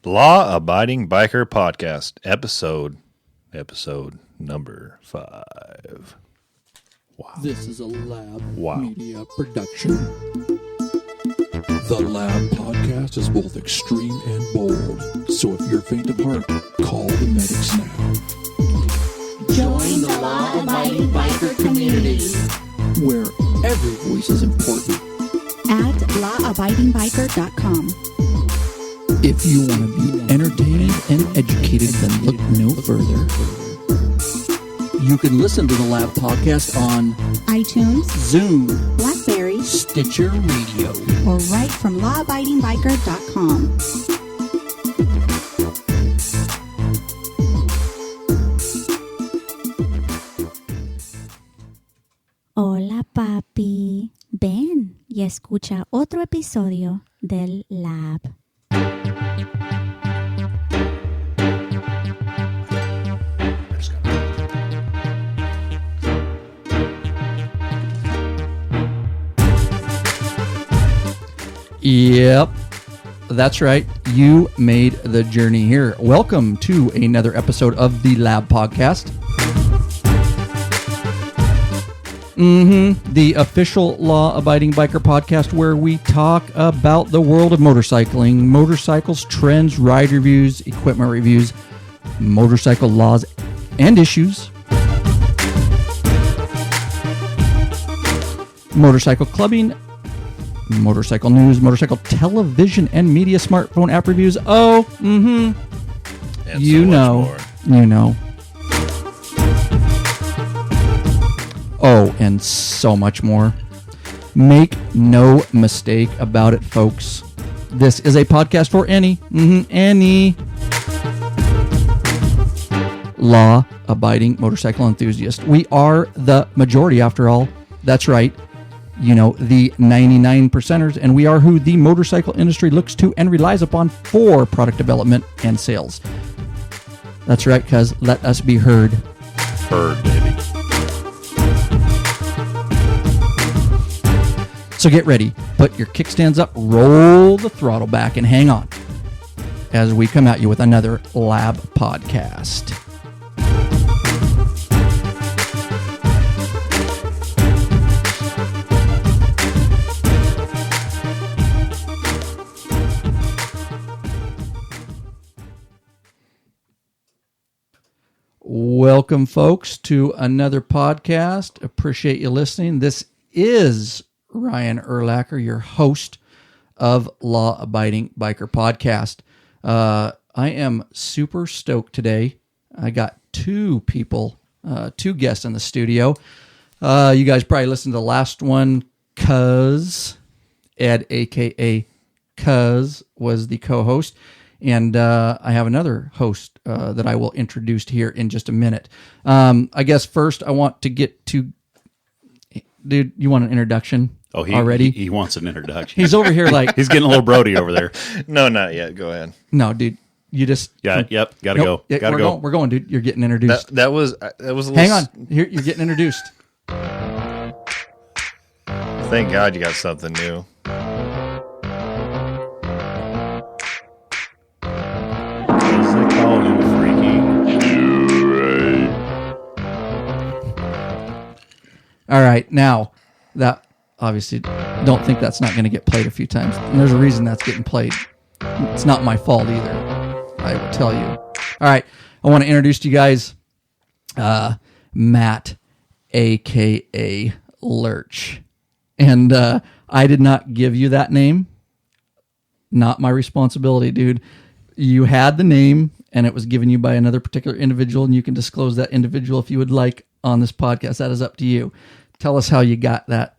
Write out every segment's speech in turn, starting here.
Law-Abiding Biker Podcast, episode number 5. Wow. This is a LAB media production. The LAB podcast is both extreme and bold, so if you're faint of heart, call the medics now. Join the law-abiding biker community, where every voice is important. At lawabidingbiker.com. If you want to be entertained and educated, then look no further. You can listen to the LAB podcast on iTunes, Zoom, BlackBerry, Stitcher Radio, or right from lawabidingbiker.com. Hola papi, ven y escucha otro episodio del LAB. Yep, that's right. You made the journey here. Welcome to another episode of the LAB podcast. The official law-abiding biker podcast where we talk about the world of motorcycling, motorcycles, trends, ride reviews, equipment reviews, motorcycle laws and issues, motorcycle clubbing, motorcycle news, motorcycle television and media smartphone app reviews. And you know. Oh, and so much more. Make no mistake about it, folks. This is a podcast for any law-abiding motorcycle enthusiast. We are the majority, after all. That's right. You know, the 99%ers, and we are who the motorcycle industry looks to and relies upon for product development and sales. That's right, cuz let us be heard. Heard, baby. So get ready, put your kickstands up, roll the throttle back, and hang on as we come at you with another LAB podcast. Welcome, folks, to another podcast. Appreciate you listening. This is Ryan Erlacher, your host of Law-Abiding Biker Podcast. I am super stoked today. I got two guests in the studio. You guys probably listened to the last one, Cuz, Ed, a.k.a. Cuz, was the co-host. And I have another host that I will introduce here in just a minute. I guess first I want to get to... Dude, you want an introduction? Oh, already? He wants an introduction. He's over here like... He's getting a little Brody over there. No, not yet. Go ahead. No, dude. You just... Gotta nope, go. Gotta go. We're going, dude. You're getting introduced. That was a little... Hang on. Here, you're getting introduced. Thank God you got something new. They call him Freaky. All right. Now, that... Obviously, don't think that's not going to get played a few times. And there's a reason that's getting played. It's not my fault either, I will tell you. All right, I want to introduce to you guys Matt, a.k.a. Lurch. And I did not give you that name. Not my responsibility, dude. You had the name, and it was given you by another particular individual, and you can disclose that individual if you would like on this podcast. That is up to you. Tell us how you got that.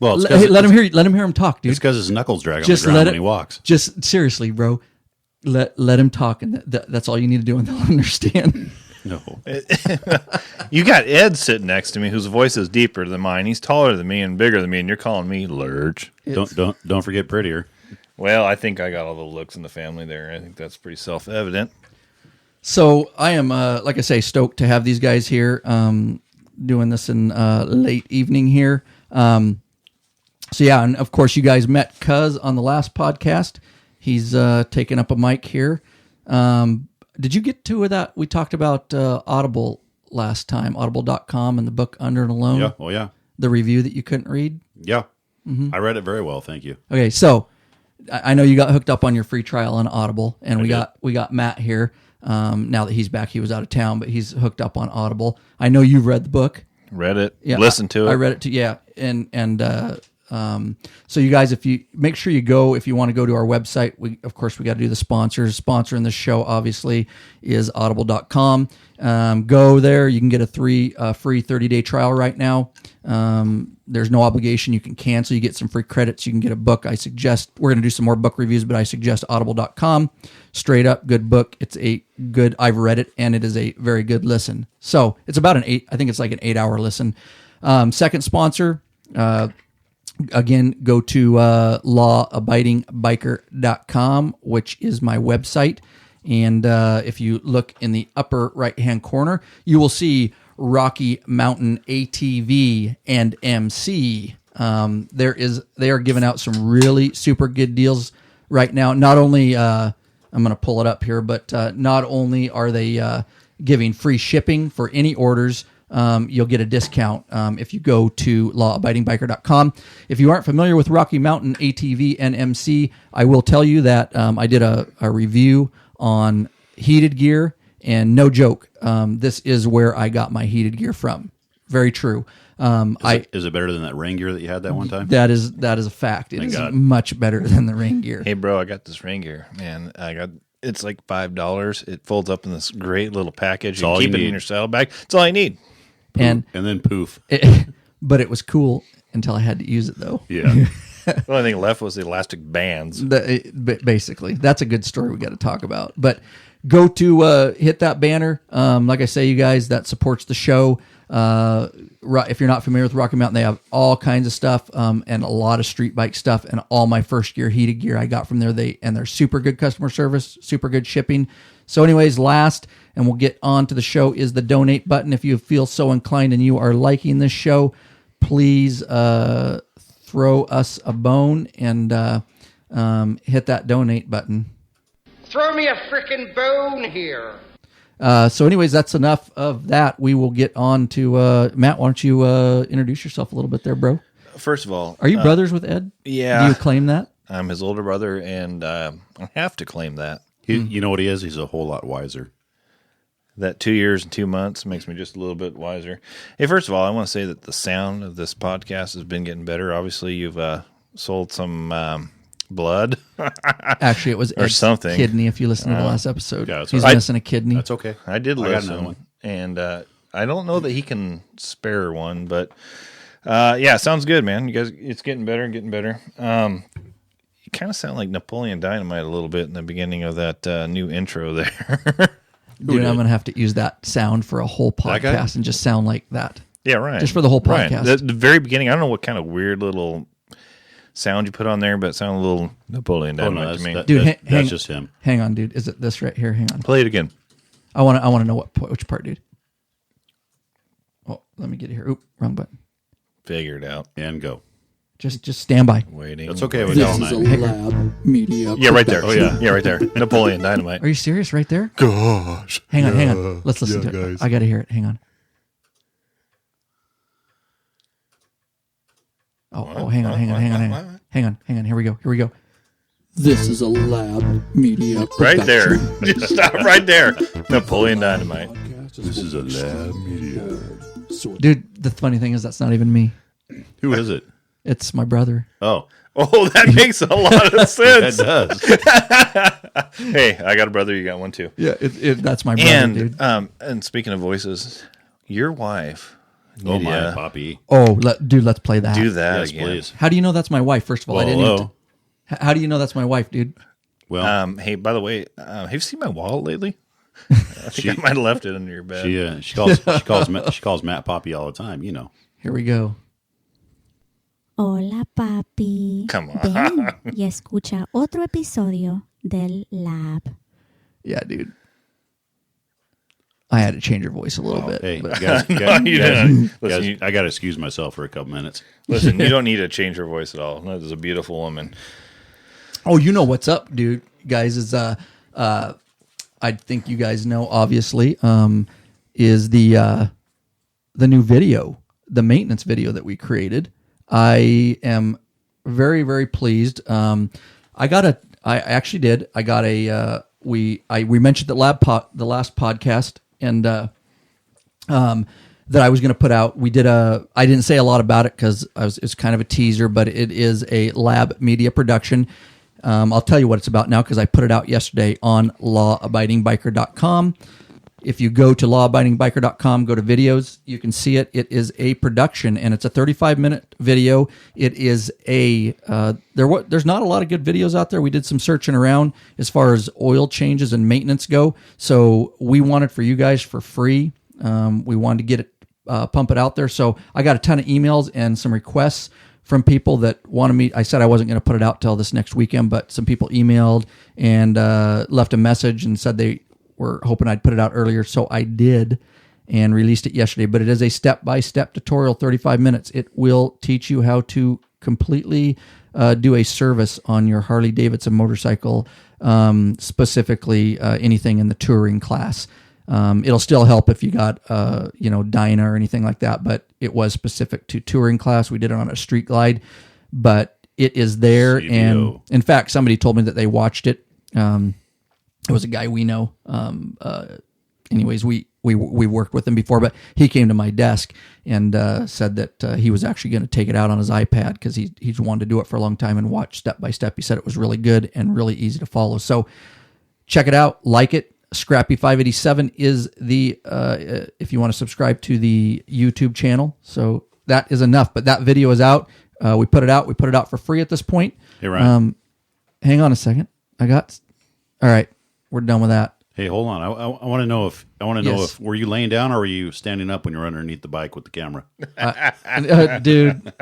Well, let him hear him talk, dude. It's because his knuckles drag on the ground when he walks. Just seriously, bro. Let him talk, and that's all you need to do, and they'll understand. No. You got Ed sitting next to me, whose voice is deeper than mine. He's taller than me and bigger than me, and you're calling me Lurch. Don't forget prettier. Well, I think I got all the looks in the family there. I think that's pretty self-evident. So I am, like I say, stoked to have these guys here, doing this in late evening here. So yeah, and of course you guys met Cuz on the last podcast. He's taking up a mic here. Did you get to that? We talked about Audible last time, audible.com and the book Under and Alone. Yeah. Oh, yeah. The review that you couldn't read. Yeah. I read it very well. Thank you. Okay, so I know you got hooked up on your free trial on Audible, and we got Matt here. Now that he's back, he was out of town, but he's hooked up on Audible. I know you've read the book. Read it. Yeah, Listened to it. I read it too. Yeah, and so you guys, if you make sure you go, if you want to go to our website, we got to do the sponsors. Sponsoring the show obviously is audible.com. Go there. You can get a free 30-day trial right now. There's no obligation. You can cancel. You get some free credits. You can get a book. I suggest, we're going to do some more book reviews, but I suggest audible.com. Straight up, good book. It's I've read it, and it is a very good listen. So it's about I think it's like an 8-hour listen. Second sponsor, again, go to lawabidingbiker.com, which is my website. And if you look in the upper right-hand corner, you will see Rocky Mountain ATV and MC. They are giving out some really super good deals right now. Not only, I'm going to pull it up here, but not only are they giving free shipping for any orders, you'll get a discount if you go to lawabidingbiker.com. If you aren't familiar with Rocky Mountain ATV and MC, I will tell you that I did a review on heated gear, and no joke, this is where I got my heated gear from. Very true. Is it better than that rain gear that you had that one time? That is a fact. It is much better than the rain gear. Hey, bro, I got this rain gear, man. It's like $5. It folds up in this great little package. You keep it in your saddlebag. That's all I need. And then poof. But it was cool until I had to use it, though. Yeah. The only thing left was the elastic bands. Basically, that's a good story we got to talk about. But go to hit that banner. Like I say, you guys, that supports the show. If you're not familiar with Rocky Mountain, they have all kinds of stuff and a lot of street bike stuff. And all my first gear, heated gear, I got from there. They're super good customer service, super good shipping. So anyways, last, and we'll get on to the show, is the donate button. If you feel so inclined and you are liking this show, please throw us a bone and hit that donate button. Throw me a frickin' bone here. So anyways, that's enough of that. We will get on to Matt. Why don't you introduce yourself a little bit there, bro? First of all, are you brothers with Ed? Yeah. Do you claim that? I'm his older brother, and I have to claim that. You know what he is? He's a whole lot wiser. That 2 years and 2 months makes me just a little bit wiser. Hey, first of all, I want to say that the sound of this podcast has been getting better. Obviously, you've sold some blood. Actually, it was Ed's something. Kidney. If you listen to the last episode, Yeah, he's missing a kidney. That's okay. I did got another listen, one. and I don't know that he can spare one, but yeah, sounds good, man. You guys, it's getting better and getting better. You kind of sound like Napoleon Dynamite a little bit in the beginning of that new intro there. Dude, I'm going to have to use that sound for a whole podcast and just sound like that. Yeah, right. Just for the whole podcast. Right. The very beginning, I don't know what kind of weird little sound you put on there, but it sounded a little Napoleon Dynamite to me. Dude, that's just him. Hang on, dude. Is it this right here? Hang on. Play it again. I want to know which part, dude. Oh, let me get it here. Oop, wrong button. Figure it out. And go. Just stand by. Waiting. That's okay with This all is a night. Lab Media Yeah, right there. Oh, production. yeah, right there. Napoleon Dynamite. Are you serious right there? Gosh. Hang on. Let's listen to it. guys. I got to hear it. Hang on. Oh, hang on. Hang on. Here we go. This is a Lab Media Right production. there. Just stop right there. Napoleon Dynamite. This is a Lab Media. Dude, the funny thing is that's not even me. Who is it? It's my brother. Oh, Oh, that makes a lot of sense. that does. Hey, I got a brother. You got one too. Yeah, that's my brother, dude. And speaking of voices, your wife. Oh, my Lydia, Poppy. Oh, let's play that. do that Yes, again. please. How do you know that's my wife? First of all, I didn't. Hello. How do you know that's my wife, dude? Well, Hey, by the way, have you seen my wallet lately? I think I might have left it under your bed. she calls Matt Poppy all the time. You know. Here we go. Hola, papi. Come on. Ven y escucha otro episodio del Lab. Yeah, dude. I had to change her voice a little bit. Hey, but- guys, you didn't. Listen, I got to excuse myself for a couple minutes. Listen, you don't need to change her voice at all. That is a beautiful woman. Oh, you know what's up, dude, guys, is I think you guys know, obviously, is the new video, the maintenance video that we created. I am very, very pleased. We mentioned the the last podcast, and that I was going to put out. I didn't say a lot about it because it's kind of a teaser, but it is a Lab media production. I'll tell you what it's about now because I put it out yesterday on lawabidingbiker.com. If you go to lawabidingbiker.com, go to videos, you can see it. It is a production, and it's a 35-minute video. It is there's not a lot of good videos out there. We did some searching around as far as oil changes and maintenance go, so we wanted for you guys for free. We wanted to get it, pump it out there. So I got a ton of emails and some requests from people that wanted me. I said I wasn't going to put it out till this next weekend, but some people emailed and left a message and said they were hoping I'd put it out earlier. So I did and released it yesterday. But it is a step-by-step tutorial, 35 minutes. It will teach you how to completely do a service on your Harley Davidson motorcycle, specifically anything in the touring class. It'll still help if you got, Dyna or anything like that, but it was specific to touring class. We did it on a street glide, but it is there. CBO. And in fact, somebody told me that they watched it. It was a guy we know. Anyways, we worked with him before, but he came to my desk and said that he was actually going to take it out on his iPad because he's wanted to do it for a long time and watch step by step. He said it was really good and really easy to follow. So check it out, like it. Scrappy 587 is the if you want to subscribe to the YouTube channel. So that is enough. But that video is out. We put it out. We put it out for free at this point. Hey, Ryan. Hang on a second. All right. We're done with that. Hey, hold on. I want to know if Yes. were you laying down or were you standing up when you were underneath the bike with the camera? Dude.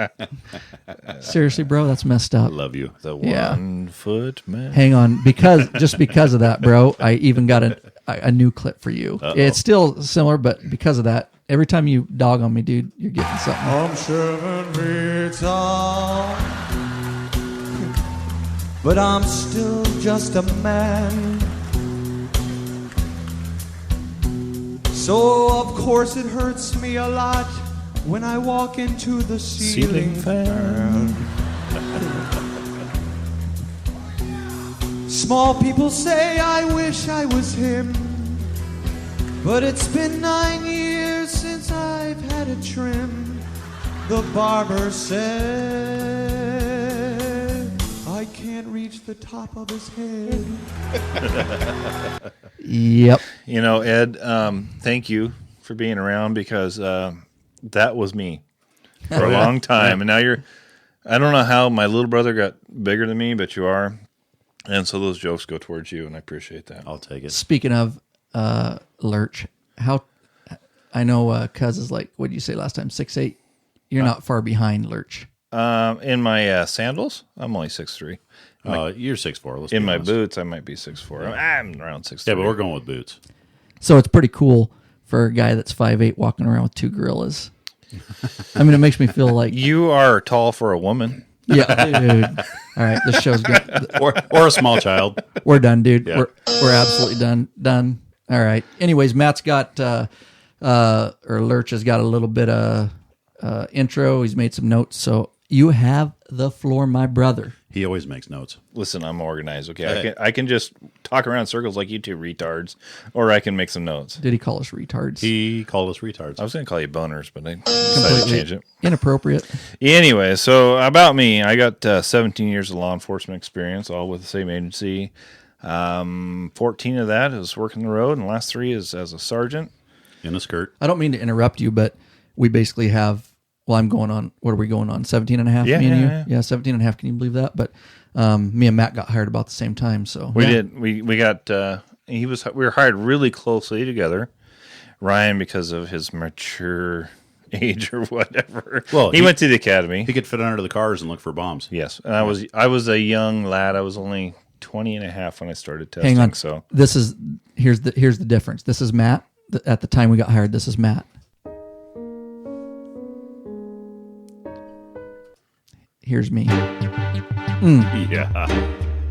Seriously, bro, that's messed I up. love you. The Yeah. 1 foot man. Hang on, because of that, bro, I even got a new clip for you. Uh-oh. It's still similar, but because of that, every time you dog on me, dude, you're getting something. I'm 7 feet tall, but I'm still just a man. So of course it hurts me a lot when I walk into the ceiling fan. Small people say I wish I was him, but it's been 9 years since I've had a trim. The barber said I can't reach the top of his head. Yep. Ed, thank you for being around because that was me for a long time. And now I don't know how my little brother got bigger than me, but you are. And so those jokes go towards you, and I appreciate that. I'll take it. Speaking of Lurch, I know Cuz is like, what did you say last time? 6'8"? You're not far behind Lurch. In my sandals, I'm only 6'3". You're 6'4". Let's In be my honest. boots, I might be 6'4". I'm around 6'3". Yeah, but we're going with boots. So it's pretty cool for a guy that's 5'8" walking around with two gorillas. I mean, it makes me feel like... You are tall for a woman. Yeah, dude. All right, this show's good. or a small child. We're done, dude. Yeah. We're absolutely done. All right. Anyways, Matt's got or Lurch has got a little bit of intro. He's made some notes. So you have the floor, my brother. He always makes notes. Listen, I'm organized. Okay, Hey. I can just talk around in circles like you two retards, or I can make some notes. Did he call us retards? He called us retards. I was going to call you boners, but I decided to change it. Inappropriate. Anyway, so about me, I got 17 years of law enforcement experience, all with the same agency. 14 of that is working the road, and the last 3 is as a sergeant. In a skirt. I don't mean to interrupt you, but we basically have... Well, I'm going on, what are we going on? 17 and a half, Yeah, me and you? yeah. Yeah, 17 and a half. Can you believe that? But me and Matt got hired about the same time. So We yeah. did. We got, we were hired really closely together. Ryan, because of his mature age or whatever. Well, he went to the academy. He could fit under the cars and look for bombs. Yes. And I was a young lad. I was only 20 and a half when I started testing. Hang on. So Here's the difference. This is Matt. At the time we got hired, this is Matt. Here's me. Yeah.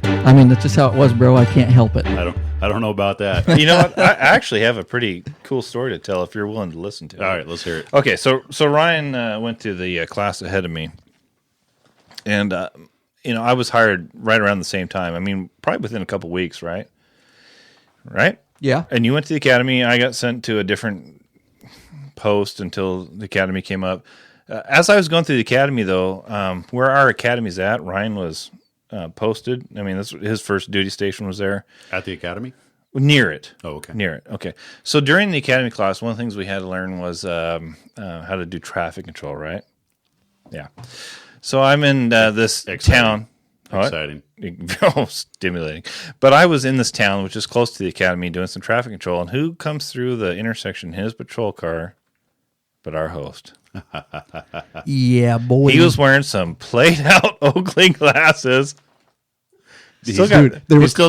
I mean, that's just how it was, bro. I can't help it. I don't know about that. You know what? I actually have a pretty cool story to tell if you're willing to listen to it. All right, let's hear it. Okay, so Ryan went to the class ahead of me, and I was hired right around the same time. I mean, probably within a couple weeks, right? Right? Yeah. And you went to the academy. I got sent to a different post until the academy came up. As I was going through the academy, though, where our academy's at, Ryan was posted. I mean, his first duty station was there. At the academy? Near it. Oh, okay. Near it. Okay. So during the academy class, one of the things we had to learn was how to do traffic control, right? Yeah. So I'm in this town. Exciting. Oh, stimulating. But I was in this town, which is close to the academy, doing some traffic control. And who comes through the intersection in his patrol car but our host? Yeah, boy. He was wearing some played-out Oakley glasses. He still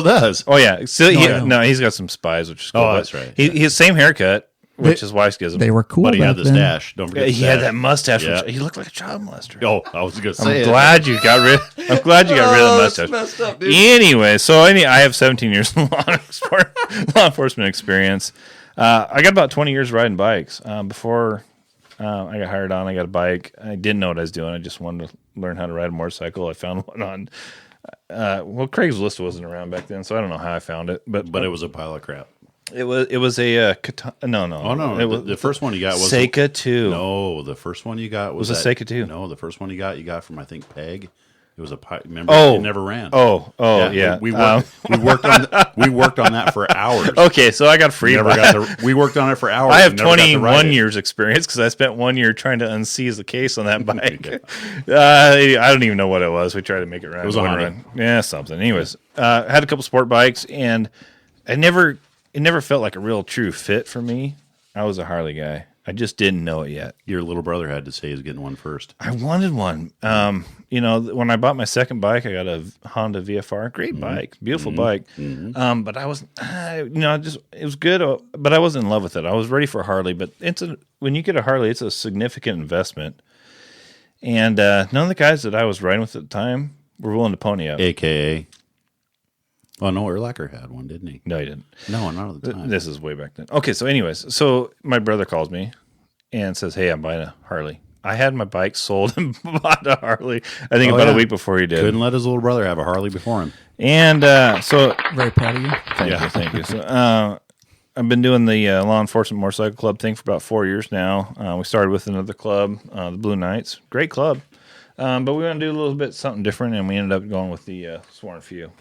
does. Oh, yeah. No. No, he's got some spies, which is cool. Oh, that's right. His same haircut, which his wife gives him. They were cool. But he had back the then. stash. Don't forget the He stash. had that mustache. Yeah. He looked like a child molester. Oh, I was going to say I'm glad you got rid of the mustache. messed up, dude. Anyway, I have 17 years of law enforcement experience. I got about 20 years riding bikes. Before I got hired on, I got a bike. I didn't know what I was doing. I just wanted to learn how to ride a motorcycle. I found one on, Craigslist wasn't around back then, so I don't know how I found it. But it was a pile of crap. It was a no. Oh, no. It was The first one you got was Seika 2. No, the first one you got was a Seika 2. No, the first one you got from, I think, Peg. It was a remember? Oh. It never ran. Yeah. We worked on that for hours. Okay, so I got free. We worked on it for hours. I have and never got to ride 21 it. years experience because I spent 1 year trying to unseize the case on that bike. I don't even know what it was. We tried to make it run. It was a Honda. run. Yeah, something. Anyways, had a couple sport bikes, and it never felt like a real true fit for me. I was a Harley guy. I just didn't know it yet. Your little brother had to say he was getting one first. I wanted one. When I bought my second bike, I got a Honda VFR. Great bike, beautiful bike. Mm-hmm. But I was, it was good, but I wasn't in love with it. I was ready for a Harley, but when you get a Harley, it's a significant investment. And none of the guys that I was riding with at the time were willing to pony up. AKA. Oh, no, Erlacher had one, didn't he? No, he didn't. No, not at the time. This is way back then. Okay, so anyways, so my brother calls me and says, "Hey, I'm buying a Harley." I had my bike sold and bought a Harley, I think about a week before he did. Couldn't let his little brother have a Harley before him. And so... Very proud of you. Thank you. So I've been doing the law enforcement motorcycle club thing for about 4 years now. We started with another club, the Blue Knights. Great club. But we want to do a little bit something different, and we ended up going with the Sworn Few.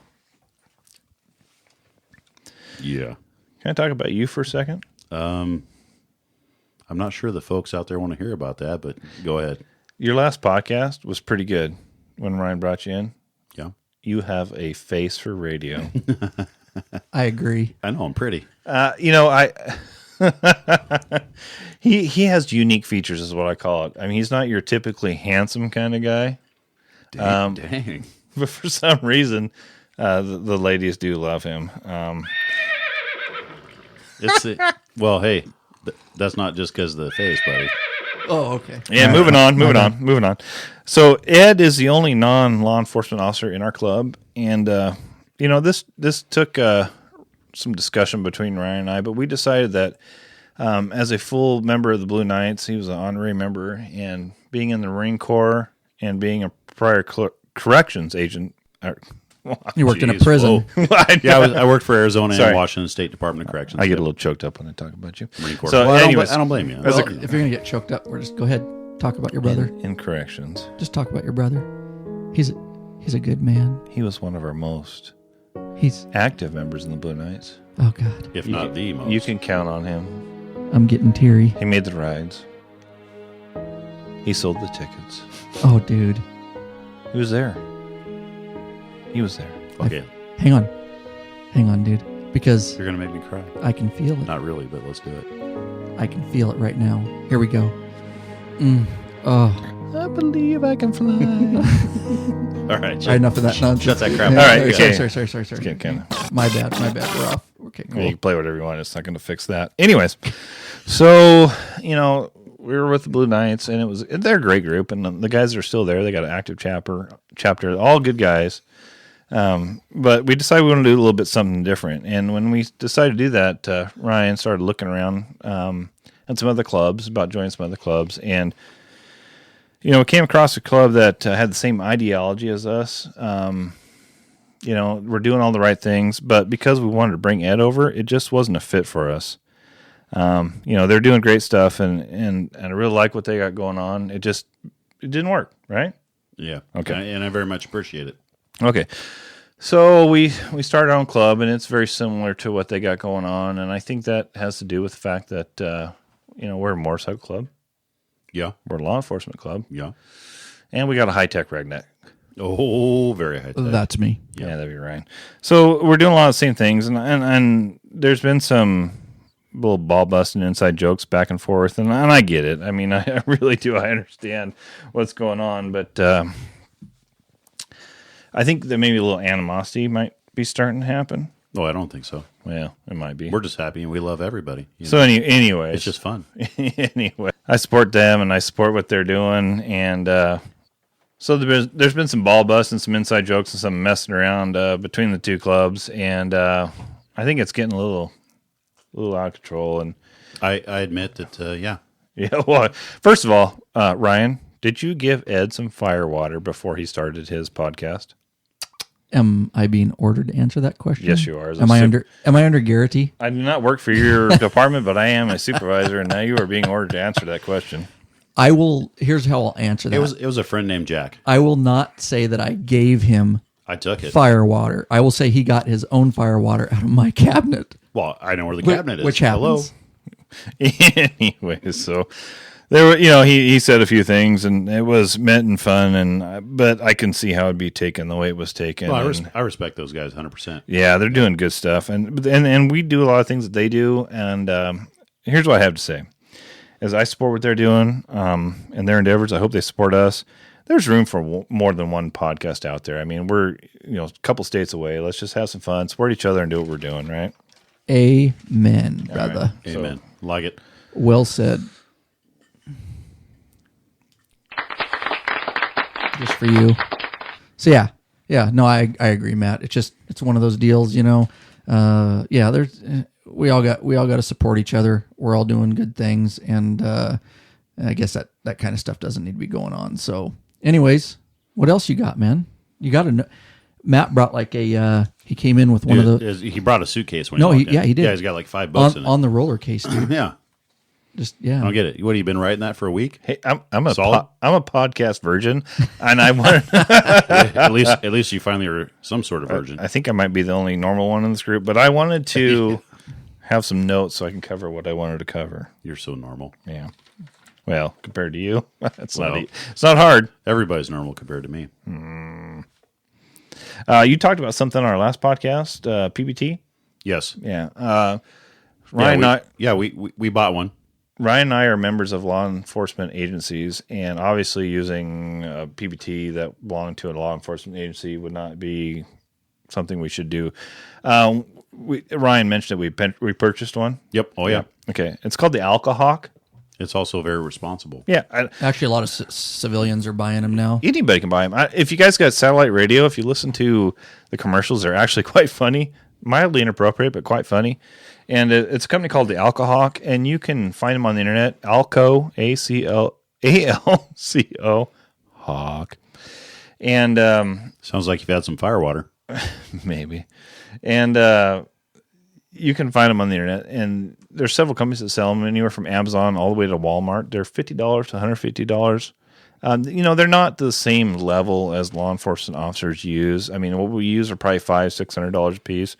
Yeah. Can I talk about you for a second? I'm not sure the folks out there want to hear about that, but go ahead. Your last podcast was pretty good when Ryan brought you in. Yeah. You have a face for radio. I agree. I know, I'm pretty. He has unique features, is what I call it. I mean, he's not your typically handsome kind of guy. Dang. But for some reason, the ladies do love him. Well, hey, that's not just because of the face, buddy. Oh, okay. Yeah, moving on. So Ed is the only non-law enforcement officer in our club, and this took some discussion between Ryan and I, but we decided that as a full member of the Blue Knights, he was an honorary member, and being in the Marine Corps and being a prior corrections agent. You worked in a prison. Yeah, I worked for Arizona Sorry. and Washington State Department of Corrections. I get a little choked up when I talk about you. Marine Corps. So, Well, anyways, I don't blame you. Well, if you're going to get choked up, we're just go ahead, talk about your brother. in corrections, Just talk about your brother. He's a good man. he was one of our most He's, active members in the Blue Knights. oh God, if not the most. You can count on him. I'm getting teary. He made the rides. He sold the tickets. Oh, dude. He was there. Okay, Hang on, dude. Because you're going to make me cry. I can feel it. Not really, but let's do it. I can feel it right now. Here we go. Oh, I believe I can fly. All right. enough of that nonsense. Shut that crap Yeah, up. All right, okay. Sorry. Okay, kinda. My bad. We're off. Okay, cool. You can play whatever you want. It's not going to fix that. Anyways, so, we were with the Blue Knights, and they're a great group, and the guys are still there. They got an active chapter, all good guys. But we decided we want to do a little bit something different. And when we decided to do that, Ryan started looking around at some other clubs, about joining some other clubs. And, we came across a club that had the same ideology as us. We're doing all the right things, but because we wanted to bring Ed over, it just wasn't a fit for us. They're doing great stuff, and I really like what they got going on. It didn't work, right? Yeah. Okay. And I very much appreciate it. Okay. So we started our own club, and it's very similar to what they got going on, and I think that has to do with the fact that, we're a motorcycle club. Yeah. We're a law enforcement club. Yeah. And we got a high-tech redneck. Oh, very high tech. That's me. Yeah, that'd be right. So we're doing a lot of the same things, and there's been some little ball busting inside jokes back and forth, and I get it. I mean, I really do. I understand what's going on, but I think that maybe a little animosity might be starting to happen. Oh, I don't think so. Well, it might be. We're just happy and we love everybody. So anyway, it's just fun. Anyway, I support them and I support what they're doing, and so there's been some ball busts and some inside jokes and some messing around between the two clubs, and I think it's getting a little out of control. And I admit that, yeah. Yeah. Well, first of all, Ryan, did you give Ed some fire water before he started his podcast? Am I being ordered to answer that question? Yes, you are. Am I under Garrity? I do not work for your department, but I am a supervisor, and now you are being ordered to answer that question. Here's how I'll answer that. It was a friend named Jack. I will not say that I gave him I took it. fire water. I will say he got his own fire water out of my cabinet. Well, I know where the cabinet is. Which happens. Hello. Anyway, so there were, he said a few things, and it was meant in fun, but I can see how it'd be taken the way it was taken. Well, I respect those guys 100%. Yeah, they're doing good stuff, and we do a lot of things that they do. And here's what I have to say: is I support what they're doing and their endeavors. I hope they support us. There's room for more than one podcast out there. I mean, we're a couple states away. Let's just have some fun, support each other, and do what we're doing, right? Amen, brother. Right. Amen. Like it. Well said. Just for you. So yeah. No, I agree, Matt. It's one of those deals, there's we all got to support each other. We're all doing good things, and I guess that kind of stuff doesn't need to be going on. So, anyways, what else you got, man? You got to know. Matt brought he came in with one of the. He brought a suitcase when he did. Yeah, he's got like 5 books in it. On the roller case, dude. Yeah. I don't get it. What, have you been writing that for a week? Hey, I'm a podcast virgin, and I want at least you finally are some sort of virgin. I think I might be the only normal one in this group, but I wanted to have some notes so I can cover what I wanted to cover. You're so normal. Yeah. Well, compared to you, it's not hard. Everybody's normal compared to me. You talked about something on our last podcast, PBT. Yes. Yeah. Ryan we bought one. Ryan and I are members of law enforcement agencies, and obviously using a PBT that belonged to a law enforcement agency would not be something we should do. Ryan mentioned that we purchased one. Yep. Oh, yeah. Okay. It's called the Alcohawk. It's also very responsible. Yeah. Actually, a lot of civilians are buying them now. Anybody can buy them. If you guys got satellite radio, if you listen to the commercials, they're actually quite funny. Mildly inappropriate, but quite funny. And it's a company called the Alcohawk, and you can find them on the internet. Alco, ALCO, Hawk. And sounds like you've had some firewater. Maybe. And you can find them on the internet, and there's several companies that sell them, anywhere from Amazon all the way to Walmart. They're $50 to $150. They're not the same level as law enforcement officers use. I mean, what we use are probably $500-$600 a piece.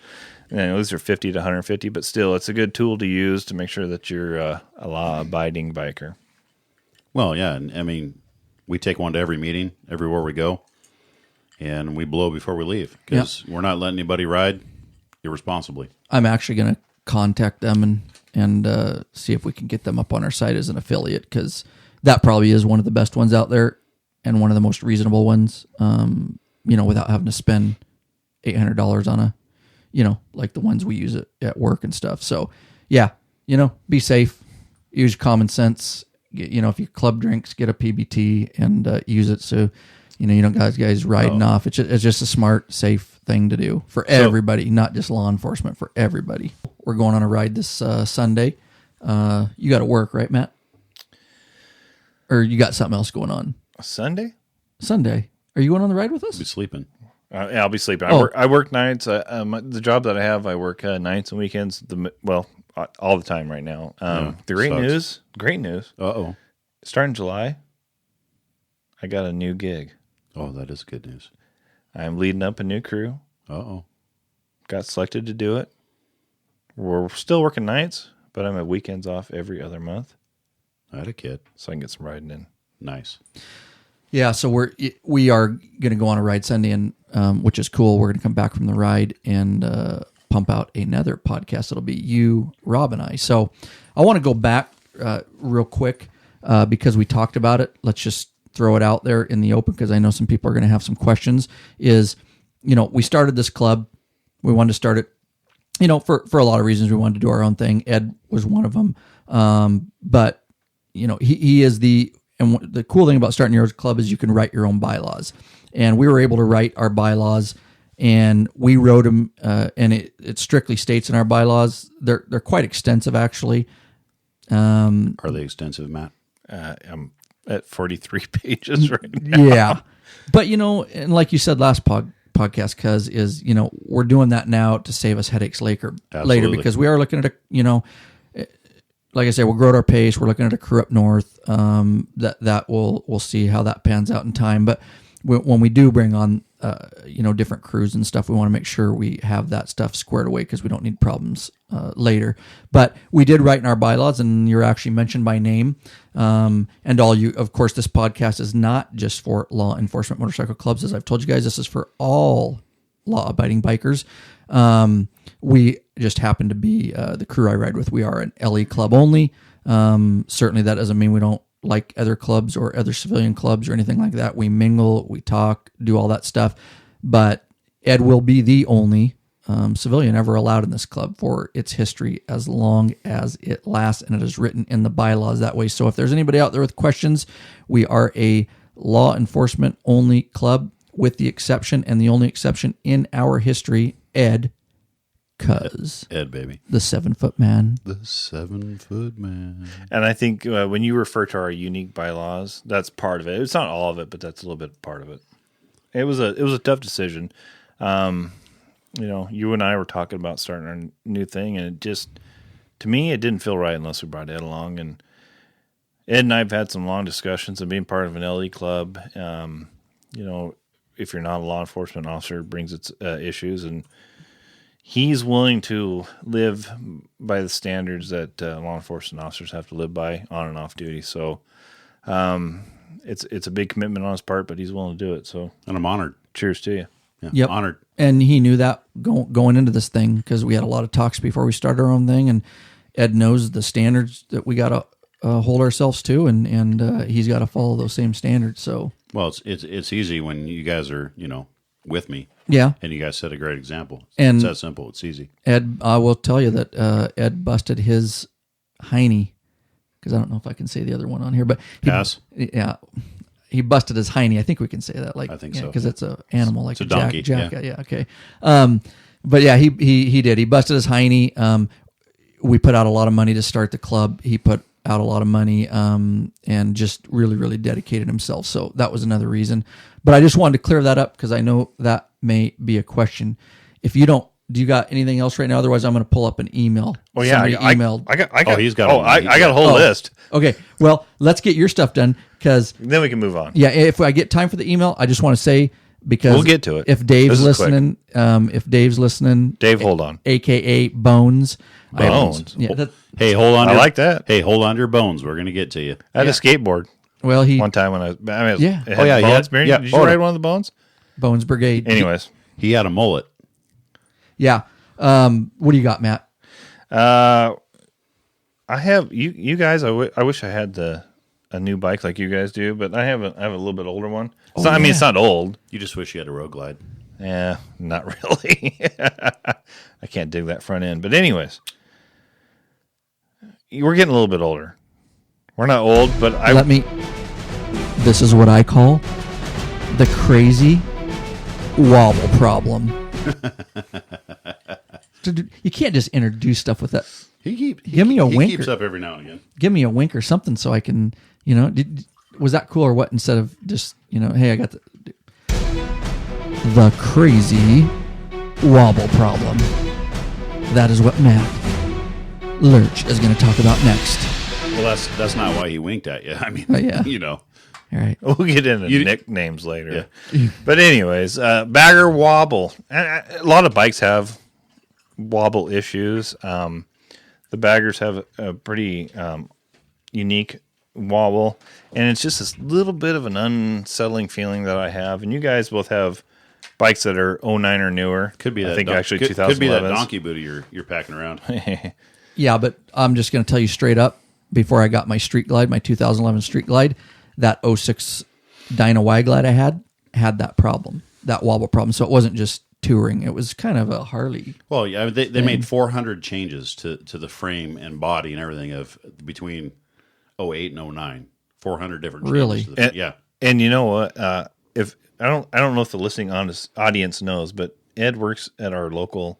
And those are $50 to $150, but still, it's a good tool to use to make sure that you're a law-abiding biker. Well, yeah. I mean, we take one to every meeting, everywhere we go, and we blow before we leave because we're not letting anybody ride irresponsibly. I'm actually going to contact them and see if we can get them up on our site as an affiliate, because that probably is one of the best ones out there and one of the most reasonable ones, without having to spend $800 on a, like the ones we use at work and stuff. So, yeah, be safe, use common sense. If you club drinks, get a PBT and use it so You don't guys riding off. It's just a smart, safe thing to do for everybody, not just law enforcement, for everybody. We're going on a ride this Sunday. You got to work, right, Matt? Or you got something else going on? Sunday? Are you going on the ride with us? I'll be sleeping. Yeah, I'll be sleeping. Oh. I work nights. The job that I have, I work nights and weekends. All the time right now. The great news. Uh-oh. Starting July, I got a new gig. Oh, that is good news. I'm leading up a new crew. Uh-oh. Got selected to do it. We're still working nights, but I'm at weekends off every other month. I had a kid. So I can get some riding in. Nice. Yeah, so we are going to go on a ride Sunday, and which is cool. We're going to come back from the ride and pump out another podcast. It'll be you, Rob, and I. So I want to go back real quick because we talked about it. Let's just throw it out there in the open because I know some people are going to have some questions. We started this club. We wanted to start it, for a lot of reasons. We wanted to do our own thing. Ed was one of them. But he is and the cool thing about starting your own club is you can write your own bylaws. And we were able to write our bylaws, and we wrote them, and it strictly states in our bylaws. They're quite extensive, actually. Are they extensive, Matt? I'm at 43 pages right now. Yeah. But, and like you said last podcast, Cuz, is, we're doing that now to save us headaches later because we are looking at like I said, we'll grow at our pace. We're looking at a crew up north. That we'll see how that pans out in time. But when we do bring on, different crews and stuff, we want to make sure we have that stuff squared away because we don't need problems later. But we did write in our bylaws, and you're actually mentioned by name. And of course, this podcast is not just for law enforcement motorcycle clubs. As I've told you guys, this is for all law-abiding bikers. We just happen to be the crew I ride with. We are an LE club only. Certainly that doesn't mean we don't like other clubs or other civilian clubs or anything like that. We mingle, we talk, do all that stuff. But Ed will be the only civilian ever allowed in this club for its history as long as it lasts, and it is written in the bylaws that way. So if there's anybody out there with questions, we are a law enforcement only club, with the exception, and the only exception in our history, Ed, Ed, baby. The 7-foot man. The 7-foot man. And I think when you refer to our unique bylaws, that's part of it. It's not all of it, but that's a little bit part of it. It was a tough decision. You and I were talking about starting our new thing, and it just, to me, it didn't feel right unless we brought Ed along. And Ed and I have had some long discussions of being part of an LE club. If you're not a law enforcement officer, it brings its issues, and he's willing to live by the standards that law enforcement officers have to live by on and off duty. So it's a big commitment on his part, but he's willing to do it. So, and I'm honored. Cheers to you. Yeah, yep. Honored. And he knew that going into this thing because we had a lot of talks before we started our own thing, and Ed knows the standards that we got to hold ourselves to, and he's got to follow those same standards. So, well, it's easy when you guys are with me. Yeah. And you guys set a great example. And it's that simple. It's easy. Ed, I will tell you that Ed busted his hiney, because I don't know if I can say the other one on here, but he busted his hiney. I think we can say that. I think so. Because it's an animal, like it's a donkey. Jack. Yeah, okay. But yeah, he did. He busted his hiney. We put out a lot of money to start the club. He put out a lot of money and just really, really dedicated himself. So that was another reason. But I just wanted to clear that up because I know that may be a question. If you don't, do you got anything else right now? Otherwise, I'm going to pull up an email. Oh yeah, Somebody emailed. I got. I got a whole list. Okay, well, let's get your stuff done because then we can move on. Yeah, if I get time for the email, I just want to say because we'll get to it. If Dave's listening, Dave, hold on, AKA Bones. Bones. Hey, hold on. I like that. Hey, hold on to your bones. We're going to get to you. I had a skateboard. Well, one time when Did you ride one of the Bones? Bones Brigade. Anyways, he had a mullet. Yeah. What do you got, Matt? I have you guys. I wish I had a new bike like you guys do, but I have a little bit older one. I mean, it's not old. You just wish you had a Road Glide. Yeah, not really. I can't dig that front end. But anyways, we're getting a little bit older. We're not old, but this is what I call The crazy wobble problem. You can't just introduce stuff with that. Give me a wink. He keeps up every now and again. Give me a wink or something so I can, was that cool or what? Instead of just, hey, I got the crazy wobble problem. That is what Matt Lurch is going to talk about next. Well, that's not why he winked at you. I mean, yeah. All right. We'll get into nicknames later. Yeah. But anyways, bagger wobble. A lot of bikes have wobble issues. The baggers have a pretty unique wobble, and it's just this little bit of an unsettling feeling that I have. And you guys both have bikes that are 09 or newer. Could be that. I think actually 2011. Could be that donkey booty you're packing around. Yeah, but I'm just going to tell you straight up. Before I got my Street Glide, my 2011 Street Glide, that 06 Dyna Y Glide I had that problem, that wobble problem. So it wasn't just touring; it was kind of a Harley. Well, yeah, they made 400 changes to the frame and body and everything of between 08 and 09. 400 different changes. Really? Yeah. And you know what? If I don't know if the listening audience knows, but Ed works at our local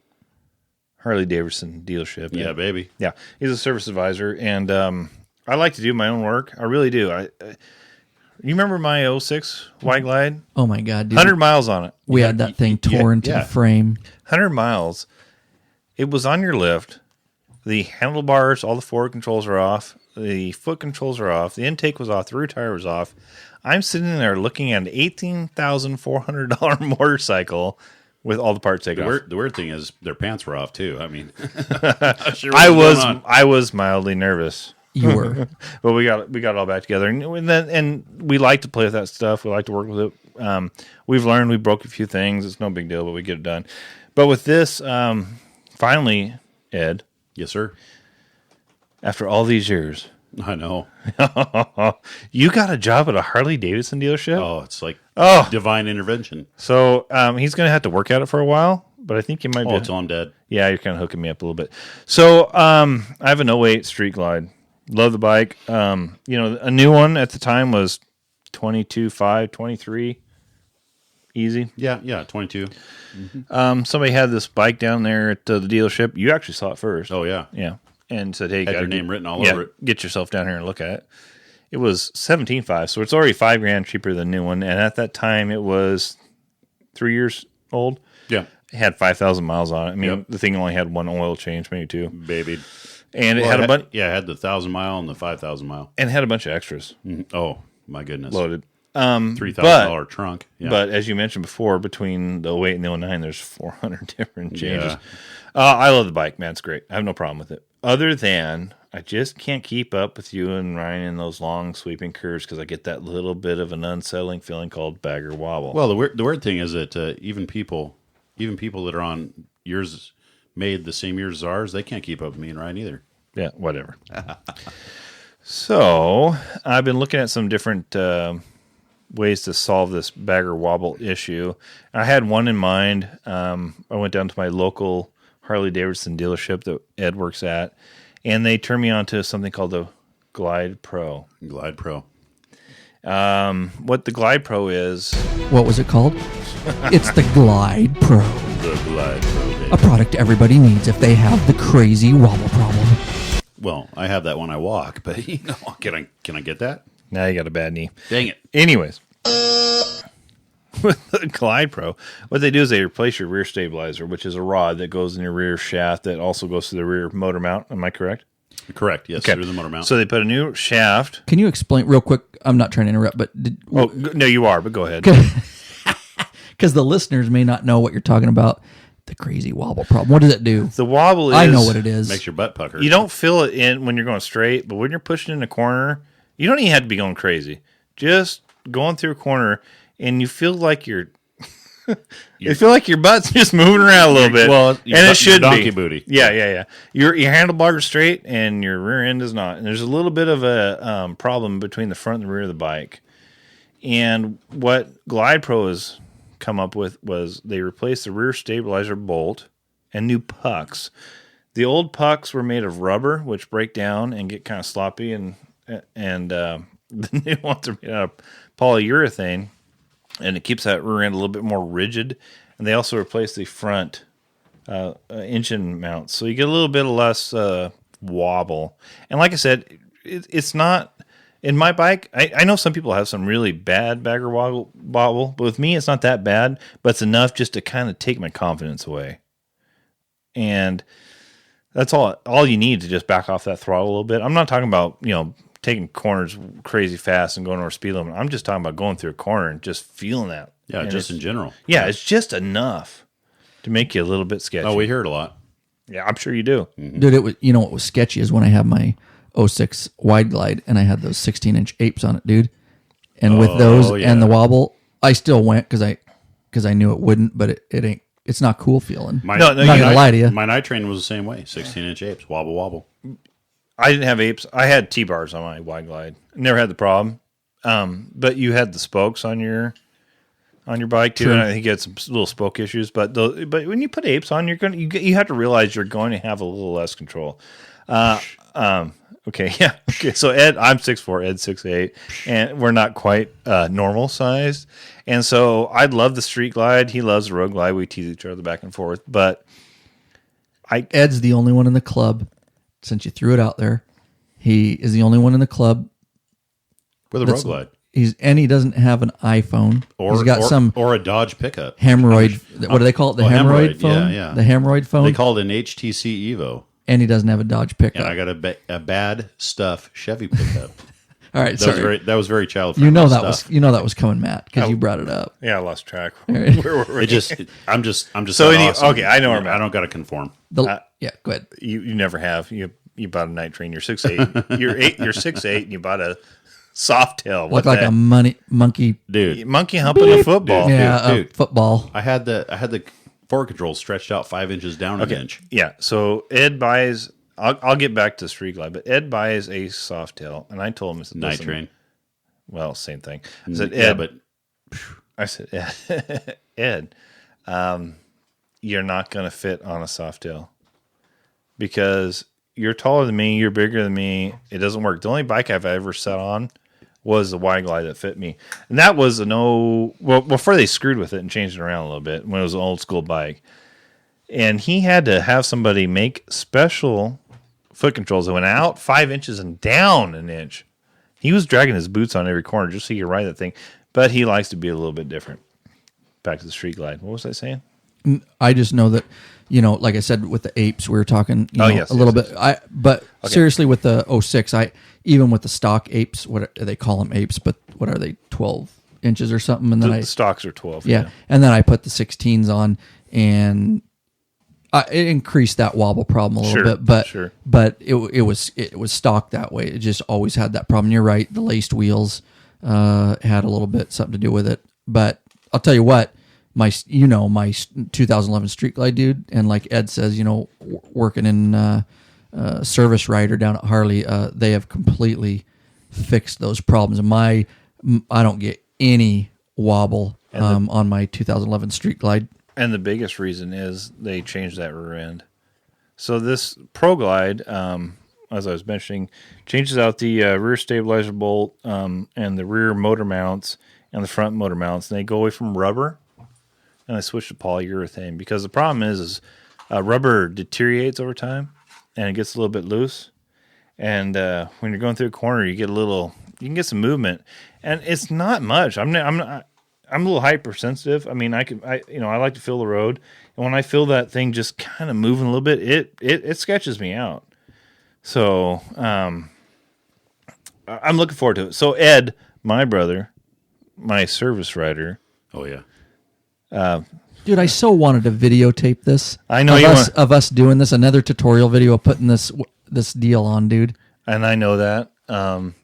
Harley Davidson dealership. Yeah, baby. Yeah, he's a service advisor, and I like to do my own work. I really do. You remember my 06 Y Glide? Oh my God, dude. 100 miles on it. We had that thing torn to the frame. 100 miles. It was on your lift. The handlebars, all the forward controls are off. The foot controls are off. The intake was off. The rear tire was off. I'm sitting there looking at an $18,400 motorcycle with all the parts taken off. The weird thing is their pants were off too. I mean, I was mildly nervous. You were, but we got it all back together, and we like to play with that stuff. We like to work with it. We've learned we broke a few things. It's no big deal, but we get it done. But with this, finally, Ed. Yes, sir. After all these years, I know. You got a job at a Harley Davidson dealership? Oh, it's like divine intervention. So he's going to have to work at it for a while, but I think you might be. Until I'm dead. Yeah, you're kind of hooking me up a little bit. So I have an 08 Street Glide. Love the bike. A new one at the time was 22.5, 23. Easy. Yeah, 22. Mm-hmm. Somebody had this bike down there at the dealership. You actually saw it first. Oh, yeah. Yeah. And said, hey, had your name written all over it. Get yourself down here and look at it. It was $17,500, so it's already $5,000 cheaper than the new one. And at that time, it was 3 years old. Yeah. It had 5,000 miles on it. I mean, the thing only had one oil change, maybe two. Baby. And it had a bunch. Yeah, it had the 1,000 mile and the 5,000 mile. And it had a bunch of extras. Mm-hmm. Oh, my goodness. Loaded. $3,000 trunk. Yeah. But as you mentioned before, between the 08 and the 09, there's 400 different changes. Yeah. I love the bike, man. It's great. I have no problem with it. Other than I just can't keep up with you and Ryan in those long sweeping curves because I get that little bit of an unsettling feeling called bagger wobble. Well, the weird thing is that even people that are on years made the same years as ours, they can't keep up with me and Ryan either. Yeah, whatever. So I've been looking at some different ways to solve this bagger wobble issue. I had one in mind. I went down to my local Harley Davidson dealership that Ed works at, and they turned me on to something called the Glide Pro. Glide Pro. What the Glide Pro is... What was it called? It's the Glide Pro. The Glide Pro, baby. A product everybody needs if they have the crazy wobble problem. Well, I have that when I walk, but can I get that? Now you got a bad knee. Dang it. Anyways, with the Glide Pro, what they do is they replace your rear stabilizer, which is a rod that goes in your rear shaft that also goes to the rear motor mount. Am I correct? Correct, yes, okay. Through the motor mount. So they put a new shaft. Can you explain real quick? I'm not trying to interrupt, but... no, you are, but go ahead. Because the listeners may not know what you're talking about. The crazy wobble problem. What does it do? The wobble is... I know what it is. Makes your butt pucker. You don't feel it in when you're going straight, but when you're pushing in a corner, you don't even have to be going crazy. Just going through a corner, and you feel like you feel like your butt's just moving around a little bit. Well, and it should donkey be. Booty. Yeah. Your handlebar is straight, and your rear end is not. And there's a little bit of a problem between the front and the rear of the bike. And what Glide Pro has come up with was they replaced the rear stabilizer bolt and new pucks. The old pucks were made of rubber, which break down and get kind of sloppy, and the new ones are made out of polyurethane. and it keeps that rear end a little bit more rigid. And they also replace the front engine mounts, so you get a little bit less wobble. And like I said, it's not in my bike. I know some people have some really bad bagger wobble, but with me, it's not that bad. But it's enough just to kind of take my confidence away. And that's all you need to just back off that throttle a little bit. I'm not talking about taking corners crazy fast and going over speed limit. I'm just talking about going through a corner and just feeling that. Yeah, and just in general. Yeah, it's just enough to make you a little bit sketchy. Oh, we hear it a lot. Yeah, I'm sure you do. Dude, it was, what was sketchy is when I had my 06 wide glide and I had those 16-inch apes on it, dude. And with those and the wobble, I still went because I knew it wouldn't, but it ain't. It's not cool feeling. No, I'm not gonna lie to you. My night train was the same way. 16-inch apes, wobble wobble. I didn't have apes. I had T-bars on my wide glide. Never had the problem. But you had the spokes on your bike too, True. and I think you had some little spoke issues. But when you put apes on, you have to realize you're going to have a little less control. Okay, yeah. Okay, so Ed, I'm 6'4", Ed's 6'8", and we're not quite normal sized. And so I'd love the street glide. He loves the road glide. We tease each other back and forth. But Ed's the only one in the club, since you threw it out there. He is the only one in the club With a road glide. He doesn't have an iPhone. He's got some or a Dodge pickup. hemorrhoid. What do they call it? The hemorrhoid phone. Yeah. The hemorrhoid phone. They call it an HTC Evo. And he doesn't have a Dodge pickup. And I got a bad stuff Chevy pickup. All right, that was very child You friendly. that was coming, Matt, because you brought it up. yeah, I lost track. Right. I'm just. So that awesome. okay, I know where I'm at. I don't got to conform. Yeah, go ahead. You never have. You bought a night train. You're 6'8". You're 6'8", and you bought a Softail. Look like a monkey. Dude, monkey humping a football. dude. Football. I had the forward control stretched out 5 inches down an inch. Yeah. So Ed buys. I'll get back to Street Glide, but Ed buys a Softail, and I told him it's Night train. Well, same thing. I said, Yeah, Ed, but I said, Ed, you're not going to fit on a Softail because you're taller than me, you're bigger than me. It doesn't work. The only bike I've ever sat on was the wide glide that fit me, and that was before they screwed with it and changed it around a little bit when it was an old school bike. And he had to have somebody make special foot controls that went out 5 inches and down an inch. He was dragging his boots on every corner just so he could ride that thing. But he likes to be a little bit different. Back to the street glide. What was I saying? I just know that, like I said, with the apes, we were talking a little bit. Seriously, with the 06, even with the stock apes, what they call them apes, but what are they, 12 inches or something? And then the stocks are 12. Yeah. And then I put the 16s on, and it increased that wobble problem a little bit, but it was stock that way. It just always had that problem. You're right. The laced wheels had a little bit something to do with it. But I'll tell you what, my 2011 Street Glide, dude, and like Ed says, working in service rider down at Harley, they have completely fixed those problems. And I don't get any wobble on my 2011 Street Glide. And the biggest reason is they changed that rear end. So this Pro Glide, as I was mentioning, changes out the rear stabilizer bolt and the rear motor mounts and the front motor mounts. And they go away from rubber and they switch to polyurethane. Because the problem is rubber deteriorates over time and it gets a little bit loose. And when you're going through a corner, you can get some movement. And it's not much. I'm a little hypersensitive. I mean, I like to feel the road, and when I feel that thing just kind of moving a little bit, it sketches me out. So, I'm looking forward to it. So Ed, my brother, my service rider. Oh yeah. Dude, I so wanted to videotape this. I know of us doing this, another tutorial video of putting this deal on, dude. And I know that.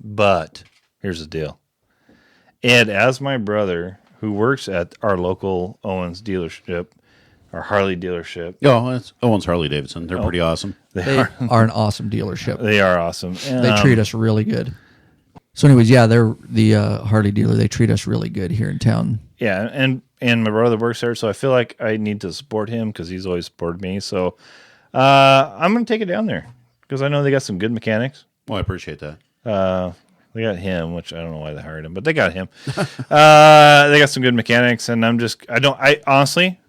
But here's the deal. Ed, as my brother, who works at our local Owens dealership, our Harley dealership. Oh, it's Owens Harley Davidson. They're pretty awesome. They are an awesome dealership. They are awesome. And, they treat us really good. So anyways, yeah, they're the Harley dealer. They treat us really good here in town. Yeah, and my brother works there, so I feel like I need to support him because he's always supported me. So I'm going to take it down there because I know they got some good mechanics. Well, I appreciate that. They got him, which I don't know why they hired him, but they got him. They got some good mechanics, and I honestly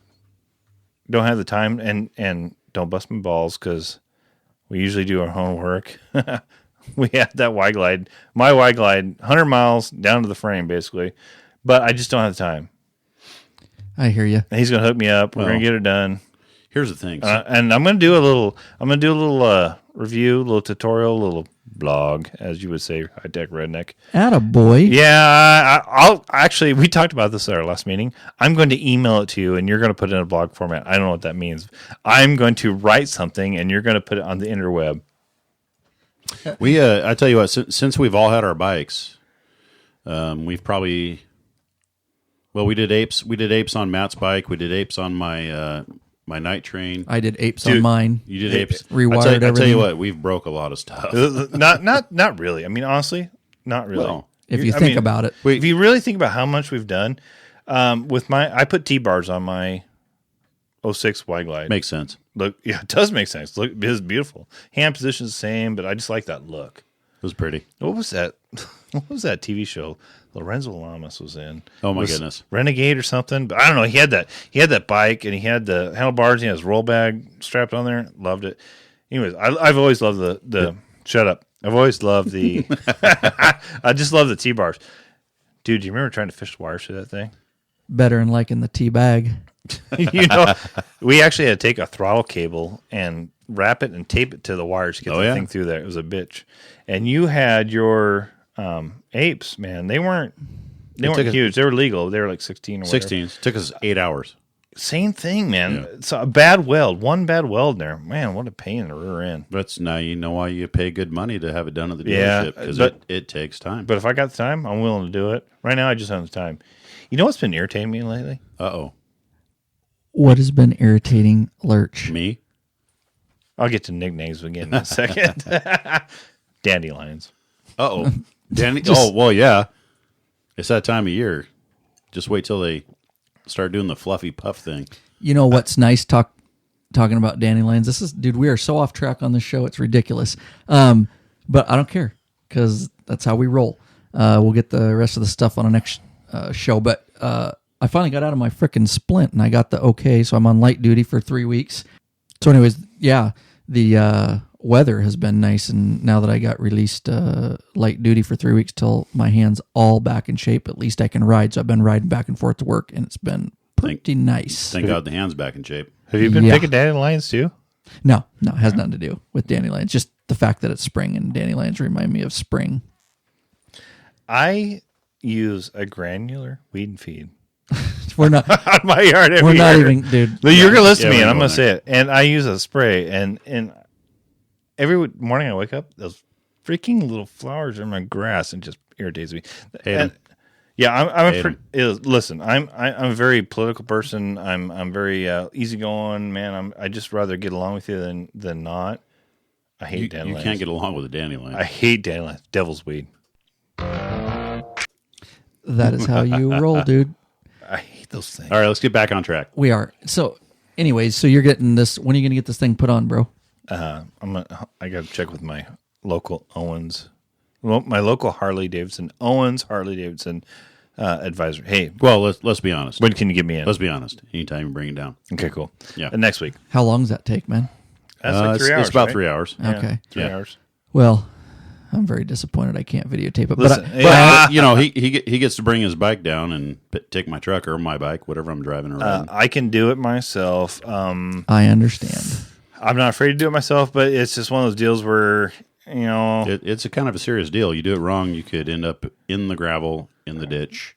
don't have the time and don't bust my balls because we usually do our homework. We had that Y-Glide, my Y-Glide, 100 miles down to the frame, basically. But I just don't have the time. I hear you. And he's going to hook me up. We're going to get it done. Here's the thing. And I'm going to do a little review, a little tutorial, a little blog, as you would say, high-tech redneck. Attaboy. Yeah, I'll actually, we talked about this at our last meeting. I'm going to email it to you, and you're going to put it in a blog format. I don't know what that means. I'm going to write something, and you're going to put it on the interweb. I tell you what, since we've all had our bikes, we've probably, we did apes. We did apes on Matt's bike. We did apes on my my night train. I did apes on mine. You did apes. Rewired everything. I tell you what, we've broke a lot of stuff. Not really. I mean, honestly, not really. Well, if you think about it. If you really think about how much we've done, I put T-bars on my 06 Y-Glide. Makes sense. Look, yeah, it does make sense. Look, it is beautiful. Hand position's the same, but I just like that look. It was pretty. What was that? What was that TV show Lorenzo Lamas was in? Oh my goodness, Renegade or something. But I don't know. He had that bike, and he had the handlebars. And he had his roll bag strapped on there. Loved it. Anyways, I've always loved the shut up. I've always loved the. I just love the T-bars, dude. Do you remember trying to fish the wires through that thing? Better than liking the T-bag. We actually had to take a throttle cable and wrap it and tape it to the wires to get the thing through there. It was a bitch. And you had your apes, man. They weren't huge. They were legal. They were like 16 or whatever. 16. Took us 8 hours. Same thing, man. Yeah. It's a bad weld. One bad weld in there. Man, what a pain in the rear end. But now you know why you pay good money to have it done at the dealership. Because it takes time. But if I got the time, I'm willing to do it. Right now, I just don't have the time. You know what's been irritating me lately? Uh-oh. What has been irritating Lurch? Me? I'll get to nicknames again in a second. Dandelions. Uh-oh. Oh, well, yeah. It's that time of year. Just wait till they start doing the fluffy puff thing. You know what's nice talking about dandelions? Dude, we are so off track on this show. It's ridiculous. But I don't care because that's how we roll. We'll get the rest of the stuff on the next show. But I finally got out of my frickin' splint and I got the okay. So I'm on light duty for 3 weeks. So anyways, yeah, the weather has been nice. And now that I got released light duty for 3 weeks till my hand's all back in shape, at least I can ride. So I've been riding back and forth to work and it's been pretty nice. Thank God the hand's back in shape. Have you been picking dandelions too? No, it has nothing to do with dandelions. Just the fact that it's spring and dandelions remind me of spring. I use a granular weed and feed. We're not on my yard. We're not even, dude. No, you're gonna listen to me, and I'm gonna say it. And I use a spray, and every morning I wake up, those freaking little flowers are in my grass, and it just irritates me. Listen, I'm a very political person. I'm very easygoing, man. I just rather get along with you than not. I hate dandelions. You can't get along with a dandelion. I hate dandelions. Devil's weed. That is how you roll, dude. I hate those things. All right, let's get back on track. We are. So, anyways, you're getting this. When are you going to get this thing put on, bro? I got to check with my local Owens, my local Davidson advisor. Hey, well, let's be honest. When can you get me in? Let's be honest. Anytime you bring it down. Okay, cool. Yeah, next week. How long does that take, man? That's like 3 hours. It's about 3 hours. Okay, 3 hours. Well, I'm very disappointed I can't videotape it. Listen, but you know, he gets to bring his bike down and take my truck or my bike, whatever I'm driving around. I can do it myself. I understand. I'm not afraid to do it myself, but it's just one of those deals where, you know, it's a kind of a serious deal. You do it wrong, you could end up in the gravel, in the ditch,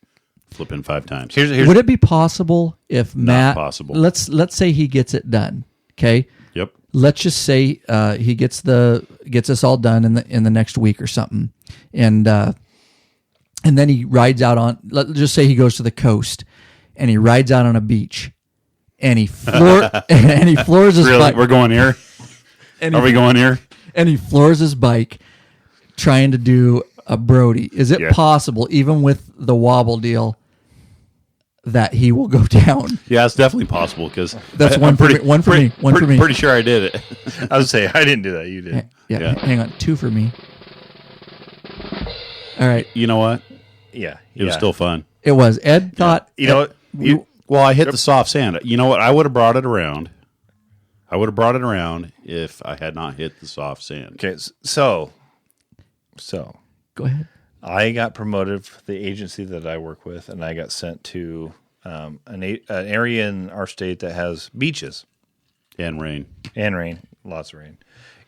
flipping 5 times. Would it be possible if Matt? Not possible. Let's say he gets it done. Okay. Yep. Let's just say he gets us all done in the next week or something, and then he rides out on. Let's just say he goes to the coast, and he rides out on a beach, and he floors his bike. We're going here. Are we going here? And he floors his bike, trying to do a Brody. Is it possible, even with the Wobble deal, that he will go down? Yeah, it's definitely possible because that's one for me. Pretty sure I did it. I would say I didn't do that. You did. Yeah. Hang on. 2 for me. All right. You know what? Yeah. It was still fun. It was. Ed thought. You know what? Well, I hit the soft sand. You know what? I would have brought it around. If I had not hit the soft sand. Okay, so Go ahead. I got promoted for the agency that I work with, and I got sent to an area in our state that has beaches And rain. Lots of rain.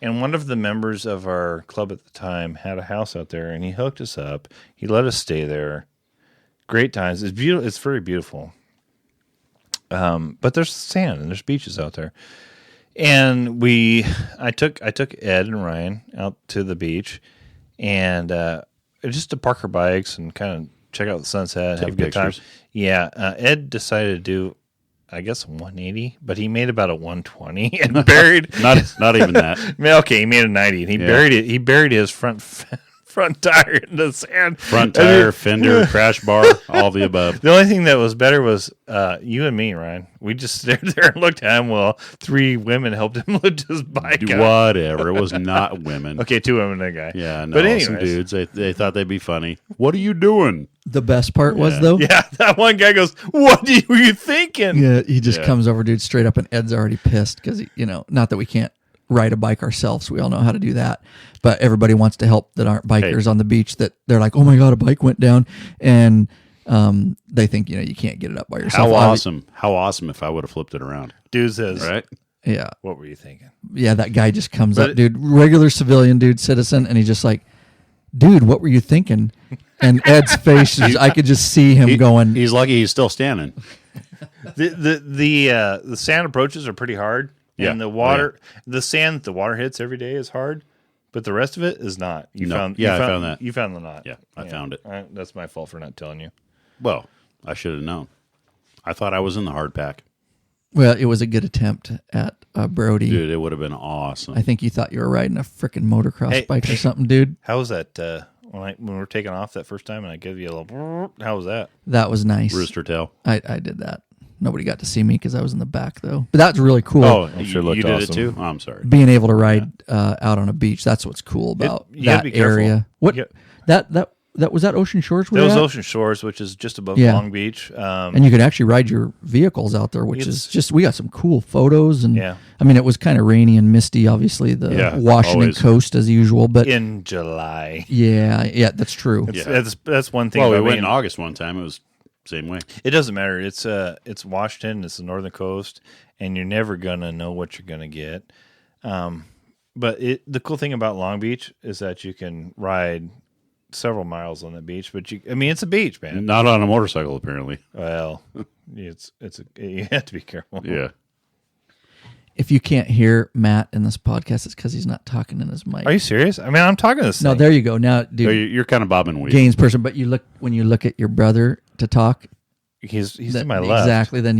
And one of the members of our club at the time had a house out there, and he hooked us up. He let us stay there. Great times. It's beautiful. It's very beautiful. But there's sand and there's beaches out there. And I took Ed and Ryan out to the beach, and just to park our bikes and kind of check out the sunset, have a good time. Yeah, Ed decided to do, I guess, a 180, but he made about a 120 and buried. not even that. Okay, he made a 90, and he buried it. He buried his front tire in the sand. Front tire, fender, crash bar, all the above. The only thing that was better was you and me, Ryan. We just stood there and looked at him while 3 women helped him lift his bike up. Whatever. It was not women. Okay, 2 women and a guy. Yeah, no, but anyways, some dudes. They thought they'd be funny. What are you doing? The best part was, though. Yeah, that one guy goes, "What were you thinking?" Yeah, he just comes over, dude, straight up, and Ed's already pissed because, not that we can't ride a bike ourselves. We all know how to do that. But everybody wants to help that aren't bikers on the beach, that they're like, oh my God, a bike went down. And they think, you can't get it up by yourself. How awesome if I would have flipped it around. Dude says, right? Yeah. What were you thinking? Yeah, that guy just comes up, dude, regular civilian dude, citizen, and he's just like, dude, what were you thinking? And Ed's face, I could just see him going. He's lucky he's still standing. The sand approaches are pretty hard. Yeah. And the water, the sand the water hits every day is hard, but the rest of it is not. I found that. You found the knot. Yeah, I found it. That's my fault for not telling you. Well, I should have known. I thought I was in the hard pack. Well, it was a good attempt at Brody. Dude, it would have been awesome. I think you thought you were riding a freaking motocross bike or something, dude. How was that when we were taking off that first time and I gave you a little, how was that? That was nice. Rooster tail. I did that. Nobody got to see me because I was in the back, though. But that's really cool. Oh, I'm sure you did awesome. it too? Oh, I'm sorry. Being able to ride out on a beach, that's what's cool about that area. What that was that Ocean Shores? That was Ocean Shores, which is just above Long Beach. And you could actually ride your vehicles out there, which is just, we got some cool photos. And I mean, it was kind of rainy and misty, obviously, the Washington coast as usual. But in July. Yeah, that's true. That's one thing. Well, we went in August one time. It was same way. It doesn't matter. It's Washington. It's the northern coast, and you're never gonna know what you're gonna get. But the cool thing about Long Beach is that you can ride several miles on the beach. But it's a beach, man. Not on a motorcycle, apparently. Well, you have to be careful. Yeah. If you can't hear Matt in this podcast, it's because he's not talking in his mic. Are you serious? I mean, I'm talking to this No, thing. there you go. Now, dude, So you're kind of bobbing weave. Gaines person, but when you look at your brother to talk, He's to my left. Exactly. Then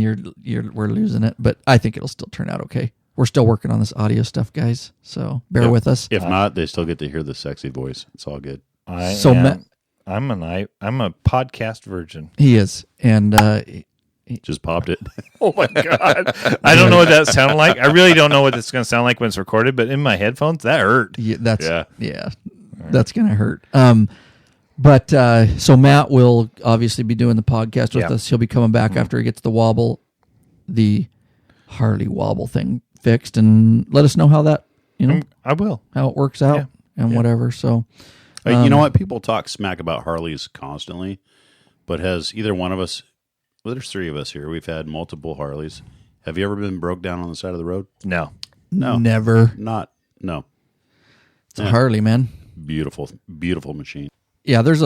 we're losing it, but I think it'll still turn out okay. We're still working on this audio stuff, guys. So bear with us. If not, they still get to hear the sexy voice. It's all good. I'm a podcast virgin. He is, and Just popped it. Oh my God. I don't know what that sounded like. I really don't know what it's going to sound like when it's recorded, but in my headphones, that hurt. Yeah, that's going to hurt. But so Matt will obviously be doing the podcast with us. He'll be coming back after he gets the Harley Wobble thing fixed, and let us know how that, I will. how it works out and whatever. So, You know what? People talk smack about Harleys constantly, but has either one of us, well, there's 3 of us here. We've had multiple Harleys. Have you ever been broke down on the side of the road? No. never. No. It's a Harley, man. Beautiful, beautiful machine. Yeah, there's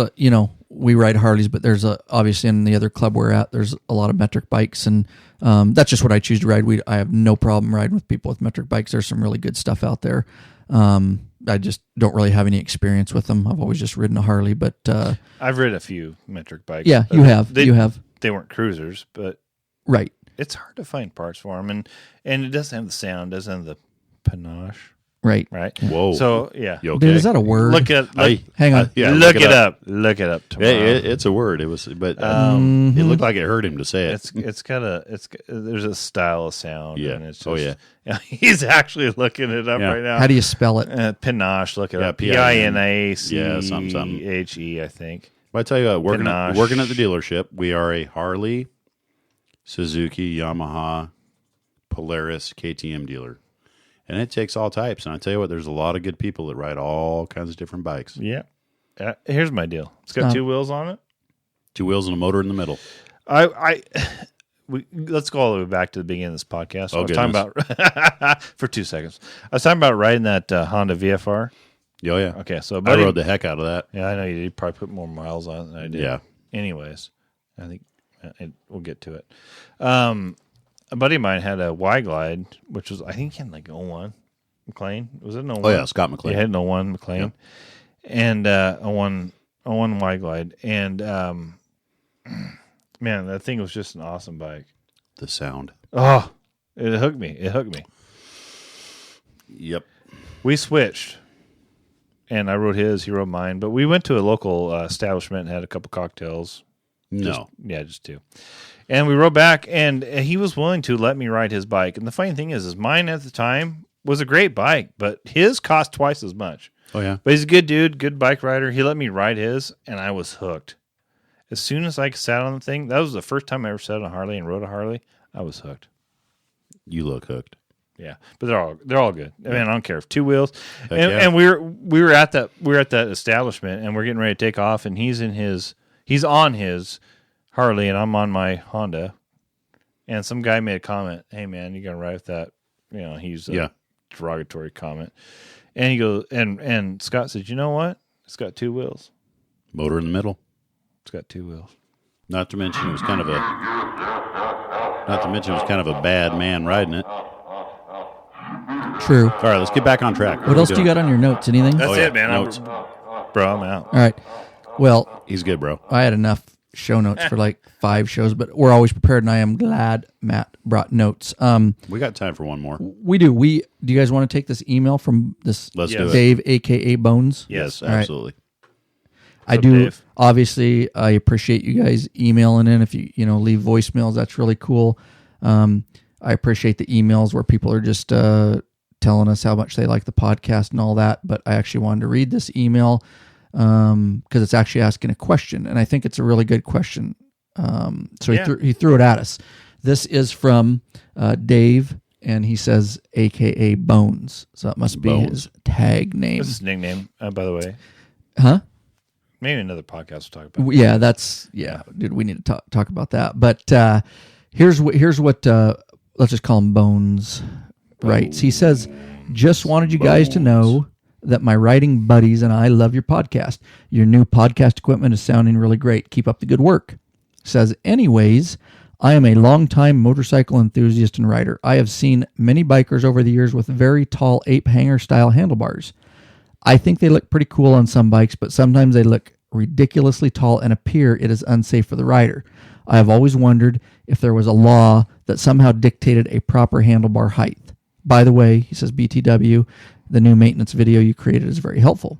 we ride Harleys, but there's obviously in the other club we're at, there's a lot of metric bikes, and that's just what I choose to ride. I have no problem riding with people with metric bikes. There's some really good stuff out there. I just don't really have any experience with them. I've always just ridden a Harley, but I've ridden a few metric bikes. Yeah, you have. They weren't cruisers, but right. It's hard to find parts for them, and it doesn't have the sound, doesn't have the panache. Right. Right. Whoa. So yeah. You okay? Dude, is that a word? Hang on. Yeah, look it up. Look it up tomorrow. It's a word. It was, but it looked like it hurt him to say it. There's a style of sound. Yeah. And it's just, Oh, yeah. He's actually looking it up Yeah. right now. How do you spell it? Pinache. Look it Yeah, up. Pinache. Yeah, something. I think. But I tell you what, working at Panache. the dealership, we are a Harley, Suzuki, Yamaha, Polaris, KTM dealer. And it takes all types. And I tell you what, there's a lot of good people that ride all kinds of different bikes. Yeah. Here's my deal. It's got 2 wheels on it. 2 wheels and a motor in the middle. Let's go all the way back to the beginning of this podcast. I was goodness. talking about for 2 seconds. I was talking about riding that Honda VFR. Oh, yeah. Okay, so I rode the heck out of that. Yeah, I know you probably put more miles on it than I did. Yeah. Anyways, I think we'll get to it. A buddy of mine had a Y-Glide, which was, I think, he had like 01 McLean. Was it an 01? Oh, yeah, Scott McLean. He had an 01 McLean. Yeah. And a 01 Y-Glide. And, man, that thing was just an awesome bike. The sound. Oh, it hooked me. Yep. We switched. And I rode his, he rode mine. But we went to a local establishment and had a couple cocktails. No. Just 2. And we rode back, and he was willing to let me ride his bike. And the funny thing is mine at the time was a great bike, but his cost twice as much. Oh, yeah. But he's a good dude, good bike rider. He let me ride his, and I was hooked. As soon as I sat on the thing, that was the first time I ever sat on a Harley and rode a Harley. I was hooked. You look hooked. Yeah, but they're all good. I mean, I don't care if 2 wheels. Yeah. And we were at that establishment, and we're getting ready to take off, and he's on his Harley, and I'm on my Honda. And some guy made a comment, "Hey man, you gonna ride with that?" You know, he's a derogatory comment. And he goes, and Scott said, "You know what? It's got 2 wheels. Motor in the middle. It's got 2 wheels." Not to mention it was kind of a bad man riding it. True. All right, let's get back on track. What else do you got on your notes? Anything? That's yeah, it, man. notes. I'm out. All right. Well, He's good, bro. I had enough show notes for like 5 shows, but we're always prepared, and I am glad Matt brought notes. We got time for one more. We do. Do you guys want to take this email from this Let's do it. Dave, a.k.a. Bones? Yes, All right. absolutely. I up, do. Dave? Obviously, I appreciate you guys emailing in. If you leave voicemails, that's really cool. I appreciate the emails where people are just telling us how much they like the podcast and all that. But I actually wanted to read this email because it's actually asking a question, and I think it's a really good question. So he threw it at us. This is from Dave, and he says AKA Bones. So that must be his tag name. This is his nickname, by the way. Huh? Maybe another podcast we'll talk about. Yeah, dude, we need to talk about that. But here's what let's just call him Bones. Right. He says, just wanted you guys to know that my writing buddies and I love your podcast. Your new podcast equipment is sounding really great. Keep up the good work. Says, anyways, I am a longtime motorcycle enthusiast and rider. I have seen many bikers over the years with very tall ape hanger style handlebars. I think they look pretty cool on some bikes, but sometimes they look ridiculously tall and appear it is unsafe for the rider. I have always wondered if there was a law that somehow dictated a proper handlebar height. By the way, he says, BTW, the new maintenance video you created is very helpful.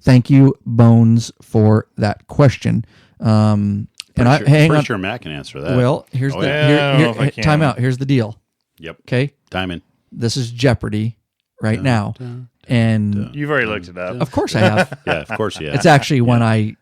Thank you, Bones, for that question. Pretty sure Matt can answer that. Well, here's time out. Here's the deal. Yep. Okay. Timing. This is Jeopardy right now. And You've already looked it up. of course I have. Yeah, of course, yeah. It's actually one I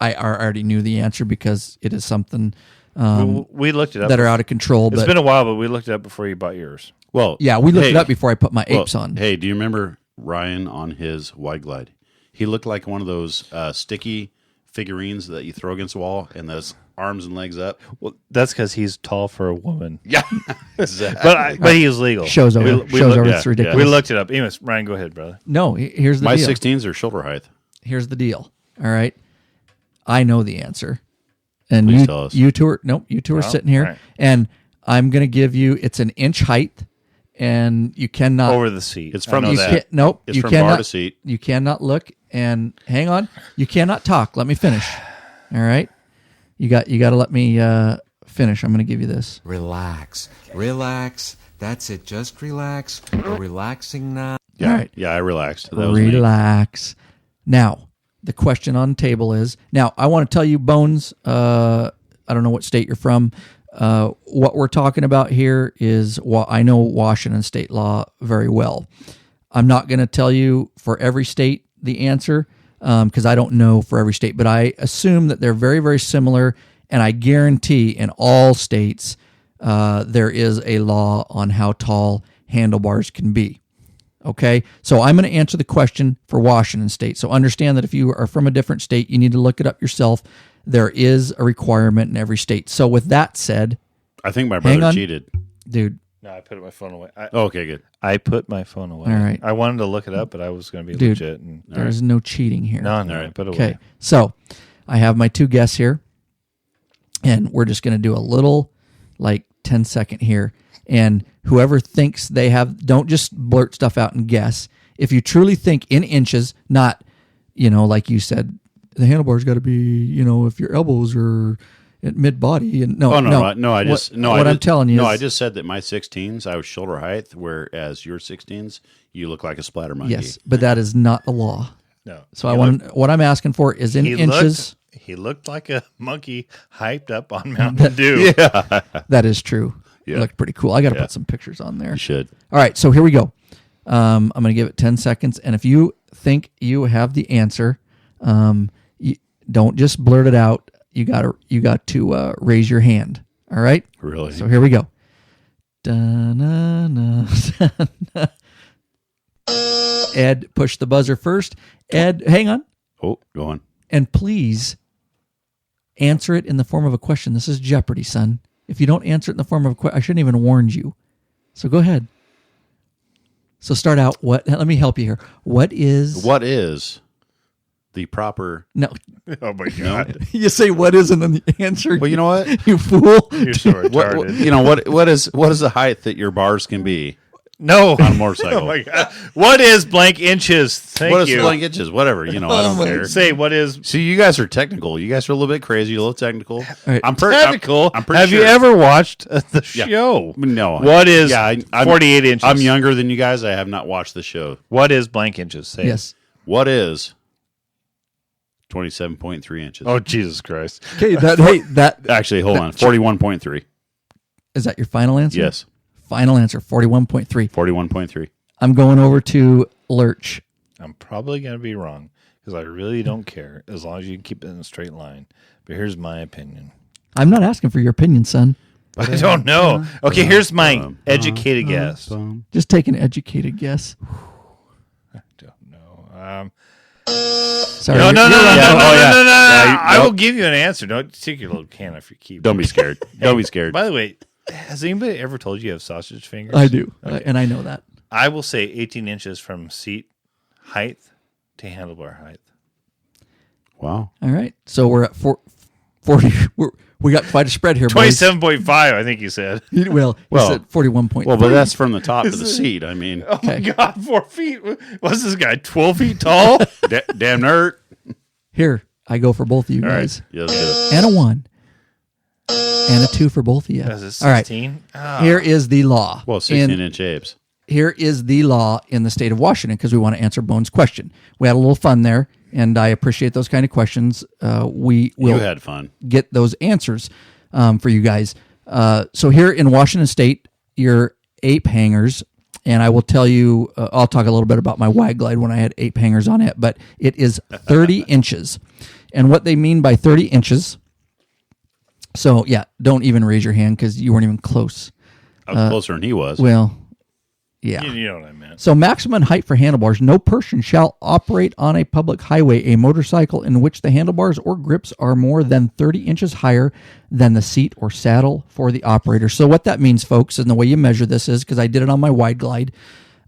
already knew the answer because it is something we looked it up that are out of control. It's been a while, but we looked it up before you bought yours. Well, yeah, we looked it up before I put my apes on. Hey, do you remember Ryan on his Y-Glide? He looked like one of those sticky figurines that you throw against the wall and those arms and legs up. Well, that's because he's tall for a woman. Yeah, exactly. But he is legal. Shows over. It's ridiculous. We looked it up. Anyways, Ryan, go ahead, brother. No, here's the My deal. 16s are shoulder height. Here's the deal. All right, I know the answer, and Please tell us. you two are sitting here, right. and I'm going to give you. It's an inch height, and you cannot Over the seat. It's from I know the that. seat. Nope. It's you from cannot, bar to seat. You cannot look and hang on. You cannot talk. Let me finish. All right. You got to let me finish. I'm going to give you this. Relax. That's it. Just relax. We're relaxing now. Yeah, All right. yeah, I relaxed. That was me. Relax. Now, the question on the table is, now I want to tell you, Bones, I don't know what state you're from. What we're talking about here is, I know Washington state law very well. I'm not going to tell you for every state the answer because I don't know for every state, but I assume that they're very, very similar, and I guarantee in all states there is a law on how tall handlebars can be. Okay, so I'm going to answer the question for Washington state. So understand that if you are from a different state, you need to look it up yourself. There is a requirement in every state. So with that said, I think my brother cheated. Dude. No, I put my phone away. Okay, good. I put my phone away. All right. I wanted to look it up, but I was going to be Dude, legit. And, there's no cheating here. No, I put it away. Okay, so I have my two guests here, and we're just going to do a little, 10-second here. And whoever thinks they have, don't just blurt stuff out and guess. If you truly think in inches, not, like you said, the handlebar's got to be, if your elbows are at mid body. And I'm telling you, I just said that my 16s, I was shoulder height, whereas your 16s, you look like a splatter monkey. yes, but that is not the law. No. So what I'm asking for is in inches. He looked like a monkey hyped up on Mountain Dew. Yeah. That is true. Yeah. It looked pretty cool. I got to put some pictures on there. You should. All right, so here we go. I'm going to give it 10 seconds, and if you think you have the answer, you don't just blurt it out. You got to raise your hand. All right. Really? So here we go. Da-na-na. Ed, push the buzzer first. Ed, hang on, Oh, go on. and please answer it in the form of a question. This is Jeopardy, son. If you don't answer it in the form of a question, I shouldn't even warned you. So go ahead. So start out. Let me help you here. What is the proper? no? Oh, my God. You say what is, and then the answer. Well, you know what? You fool. You're so retarded. What is the height that your bars can be No. on a motorcycle? Oh, my God. What is blank inches? What You. is blank inches? Whatever. I don't care. Say what is See, you guys are technical. You guys are a little bit crazy, a little technical. right. I'm technical. I'm pretty Have sure. you ever watched the show? No. What is I'm 48 inches? I'm younger than you guys. I have not watched the show. What is blank inches? Say it. Yes. What is 27.3 inches? Oh, Jesus Christ. Okay. Actually, hold on. 41.3. Is that your final answer? Yes. Final answer. 41.3. 41.3. I'm going over to Lurch. I'm probably going to be wrong because I really don't care as long as you keep it in a straight line. But here's my opinion. I'm not asking for your opinion, son. I don't know. Okay, here's my educated guess. Just take an educated guess. I don't know. Sorry. No. Yeah, I will give you an answer. Don't take your little can off your keyboard. Don't be scared. Don't be scared. By the way, has anybody ever told you have sausage fingers? I do, Okay. and I know that. I will say 18 inches from seat height to handlebar height. Wow. All right. So we're at 40. We got quite a spread here, boys. 27.5, I think you said. Well, he said 41.3. Well, but that's from the top to the seat. I mean, Oh, my God, 4 feet. What's this guy, 12 feet tall? damn nerd. Here, I go for both of you All guys. Yeah, let's do it. And a 1. And a 2 for both of you. Is it All right. 16? Here is the law. Well, 16-inch apes. Here is the law in the state of Washington because we want to answer Bones' question. We had a little fun there, and I appreciate those kind of questions. We will You had fun. get those answers for you guys. So here in Washington State, your ape hangers, and I will tell you, I'll talk a little bit about my wag glide when I had ape hangers on it, but it is 30 inches. And what they mean by 30 inches, so yeah, don't even raise your hand because you weren't even close. I was closer than he was. Well, yeah. You know what I meant. So maximum height for handlebars, no person shall operate on a public highway a motorcycle in which the handlebars or grips are more than 30 inches higher than the seat or saddle for the operator. So what that means, folks, and the way you measure this is, because I did it on my wide glide,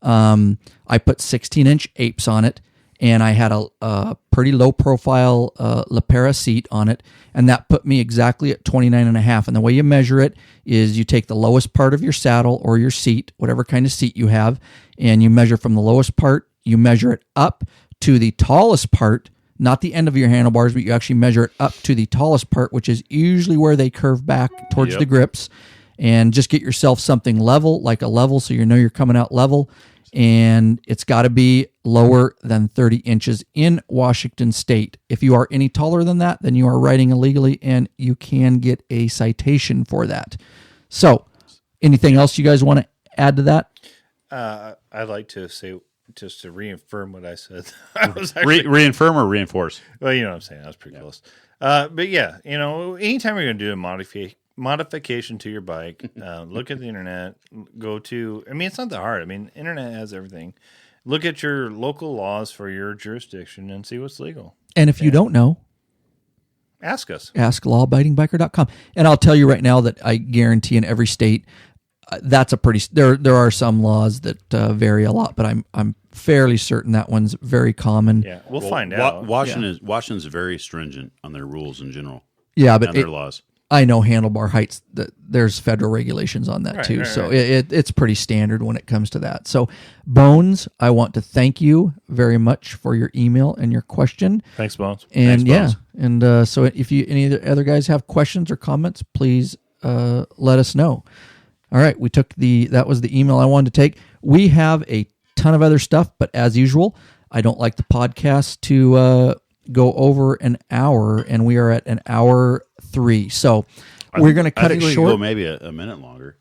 I put 16-inch apes on it, and I had a pretty low-profile Lapera seat on it, and that put me exactly at 29.5. And the way you measure it is you take the lowest part of your saddle or your seat, whatever kind of seat you have, and you measure from the lowest part, you measure it up to the tallest part, not the end of your handlebars, but you actually measure it up to the tallest part, which is usually where they curve back towards the grips. and just get yourself something level, like a level, so you know you're coming out level. And it's got to be lower than 30 inches in Washington State. If you are any taller than that, then you are riding illegally, and you can get a citation for that. So, anything else you guys want to add to that? I'd like to say, just to reaffirm what I said. Reaffirm or reinforce? Well, you know what I'm saying. That was pretty close. But yeah, anytime you're going to do a modification to your bike, look at the internet, it's not that hard. Internet has everything. Look at your local laws for your jurisdiction and see what's legal. And if you don't know, ask us. Ask lawabidingbiker.com. And I'll tell you right now that I guarantee in every state, that's a pretty, there are some laws that vary a lot, but I'm fairly certain that one's very common. Yeah, we'll find out. Washington's very stringent on their rules in general. Yeah, but and their laws. I know handlebar heights, there's federal regulations on that too. So it's pretty standard when it comes to that. So Bones, I want to thank you very much for your email and your question. Thanks, Bones. And Thanks, Bones. and so if any other guys have questions or comments, please let us know. All right, that was the email I wanted to take. We have a ton of other stuff, but as usual, I don't like the podcast to go over an hour, and we are at an hour 3. So we're going to cut it short. We can go maybe a minute longer.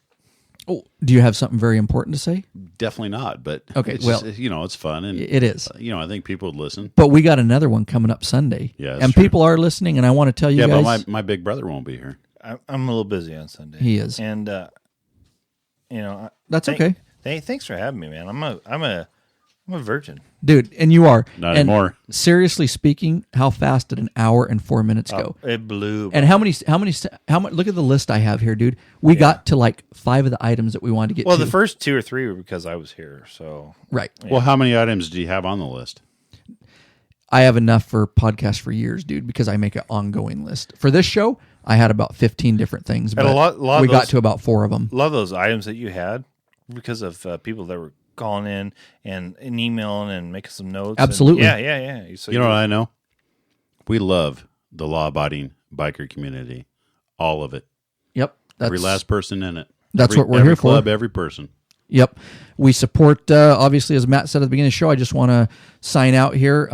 Oh, do you have something very important to say? Definitely not, but okay, it's fun, and it is. I think people would listen. But we got another one coming up Sunday, yeah, and true. People are listening, and I want to tell you guys. Yeah, but my big brother won't be here. I'm a little busy on Sunday. He is, and that's okay. Thanks for having me, man. I'm a virgin, dude, and you are not anymore. Seriously speaking, how fast did an hour and 4 minutes go? It blew. And how much? Look at the list I have here, dude. We got to like 5 of the items that we wanted to get. Well, to. the first 2 or 3 were because I was here. So right. Yeah. Well, how many items do you have on the list? I have enough for podcasts for years, dude, because I make an ongoing list. For this show, I had about 15 different things, but we got to about 4 of them. A lot of those items that you had because of people that were calling in and emailing and making some notes. Absolutely. Yeah. So you know what I know? We love the law-abiding biker community. All of it. Yep. Every last person in it. That's what we're here for. Every club, every person. Yep. We support, obviously, as Matt said at the beginning of the show, I just want to sign out here.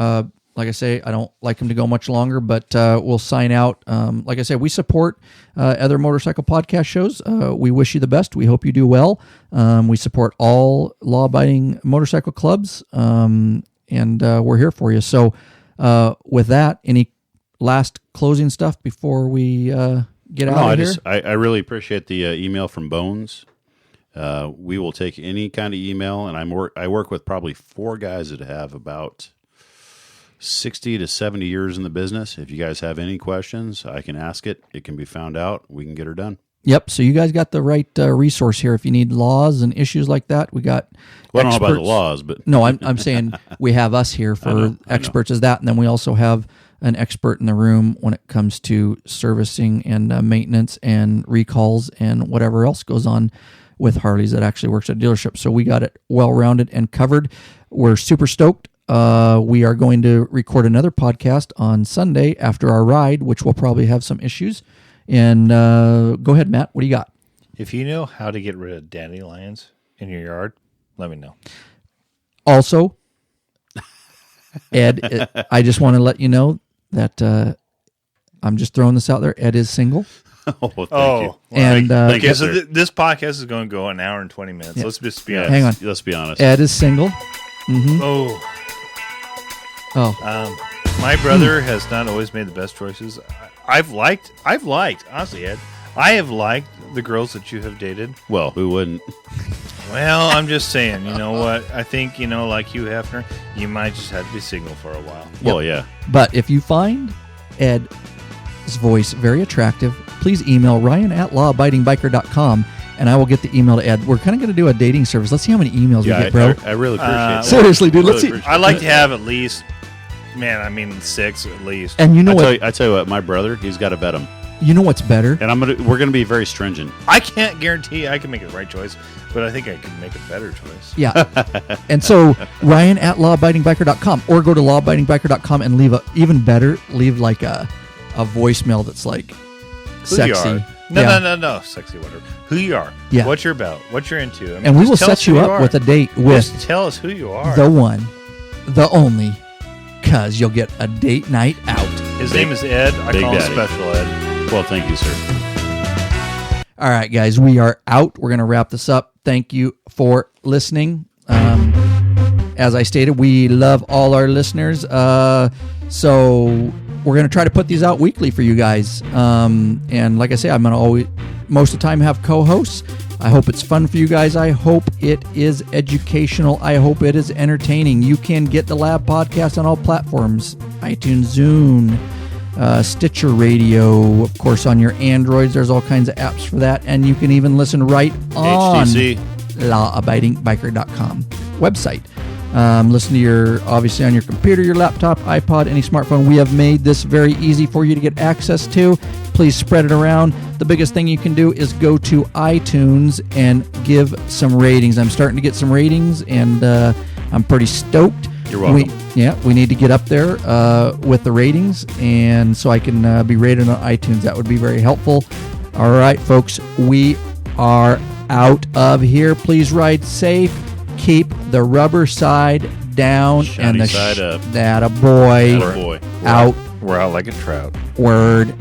Like I say, I don't like him to go much longer, but we'll sign out. Like I said, we support other motorcycle podcast shows. We wish you the best. We hope you do well. We support all law-abiding motorcycle clubs, and we're here for you. So with that, any last closing stuff before we get out of here? I really appreciate the email from Bones. We will take any kind of email, and I work with probably 4 guys that have about 60 to 70 years in the business. If you guys have any questions, I can ask it. It can be found out. We can get her done. Yep. So you guys got the right resource here. If you need laws and issues like that, we got. Well, I don't know about the laws, but no, I'm saying we have us here for experts as that, and then we also have an expert in the room when it comes to servicing and maintenance and recalls and whatever else goes on with Harleys that actually works at a dealership. So we got it well rounded and covered. We're super stoked. We are going to record another podcast on Sunday after our ride, which will probably have some issues. And go ahead, Matt. What do you got? If you know how to get rid of dandelions in your yard, let me know. Also, Ed, I just want to let you know that I'm just throwing this out there. Ed is single. Thank you. And thank you, so sir. This podcast is going to go an hour and 20 minutes. Yeah. Let's just be honest. Hang on. Let's be honest. Ed is single. Mm-hmm. My brother has not always made the best choices. I've liked, honestly, Ed, I have liked the girls that you have dated. Well, who wouldn't? Well, I'm just saying, you know what? I think, like Hugh Hefner, you might just have to be single for a while. Well, yeah. But if you find Ed's voice very attractive, please email ryan@lawabidingbiker.com and I will get the email to Ed. We're kind of going to do a dating service. Let's see how many emails we get, bro. I really appreciate it. Seriously, dude. Let's see. I like to have at least, 6 at least. And you know what? I tell you what, my brother, he's got to vet him. You know what's better? And we're gonna be very stringent. I can't guarantee I can make the right choice, but I think I can make a better choice. Yeah. And so ryan@lawabidingbiker.com or go to lawabidingbiker.com and leave like a voicemail that's like sexy. No, sexy wonder. Who you are. Yeah. What you're about. What you're into. I mean, And we just will tell set us who you up are. with a date with Just tell us who you are. the one, the only, because you'll get a date night out. His name is Ed. I Big call Daddy. him Special Ed. Well, thank you, sir. All right, guys, we are out. We're going to wrap this up. Thank you for listening. As I stated, we love all our listeners. So we're going to try to put these out weekly for you guys. And like I say, I'm going to always, most of the time, have co-hosts. I hope it's fun for you guys. I hope it is educational. I hope it is entertaining. You can get the Lab Podcast on all platforms. iTunes, Zune, Stitcher Radio, of course, on your Androids. There's all kinds of apps for that. And you can even listen right on HTC. lawabidingbiker.com website. Listen to obviously on your computer, your laptop, iPod, any smartphone. We have made this very easy for you to get access to. Please spread it around. The biggest thing you can do is go to iTunes and give some ratings. I'm starting to get some ratings, and I'm pretty stoked. You're welcome. We need to get up there with the ratings, and so I can be rated on iTunes. That would be very helpful. All right, folks, we are out of here. Please ride safe. Keep the rubber side down Shiny and the side up. that a boy Atta boy. out. We're out like a trout. Word.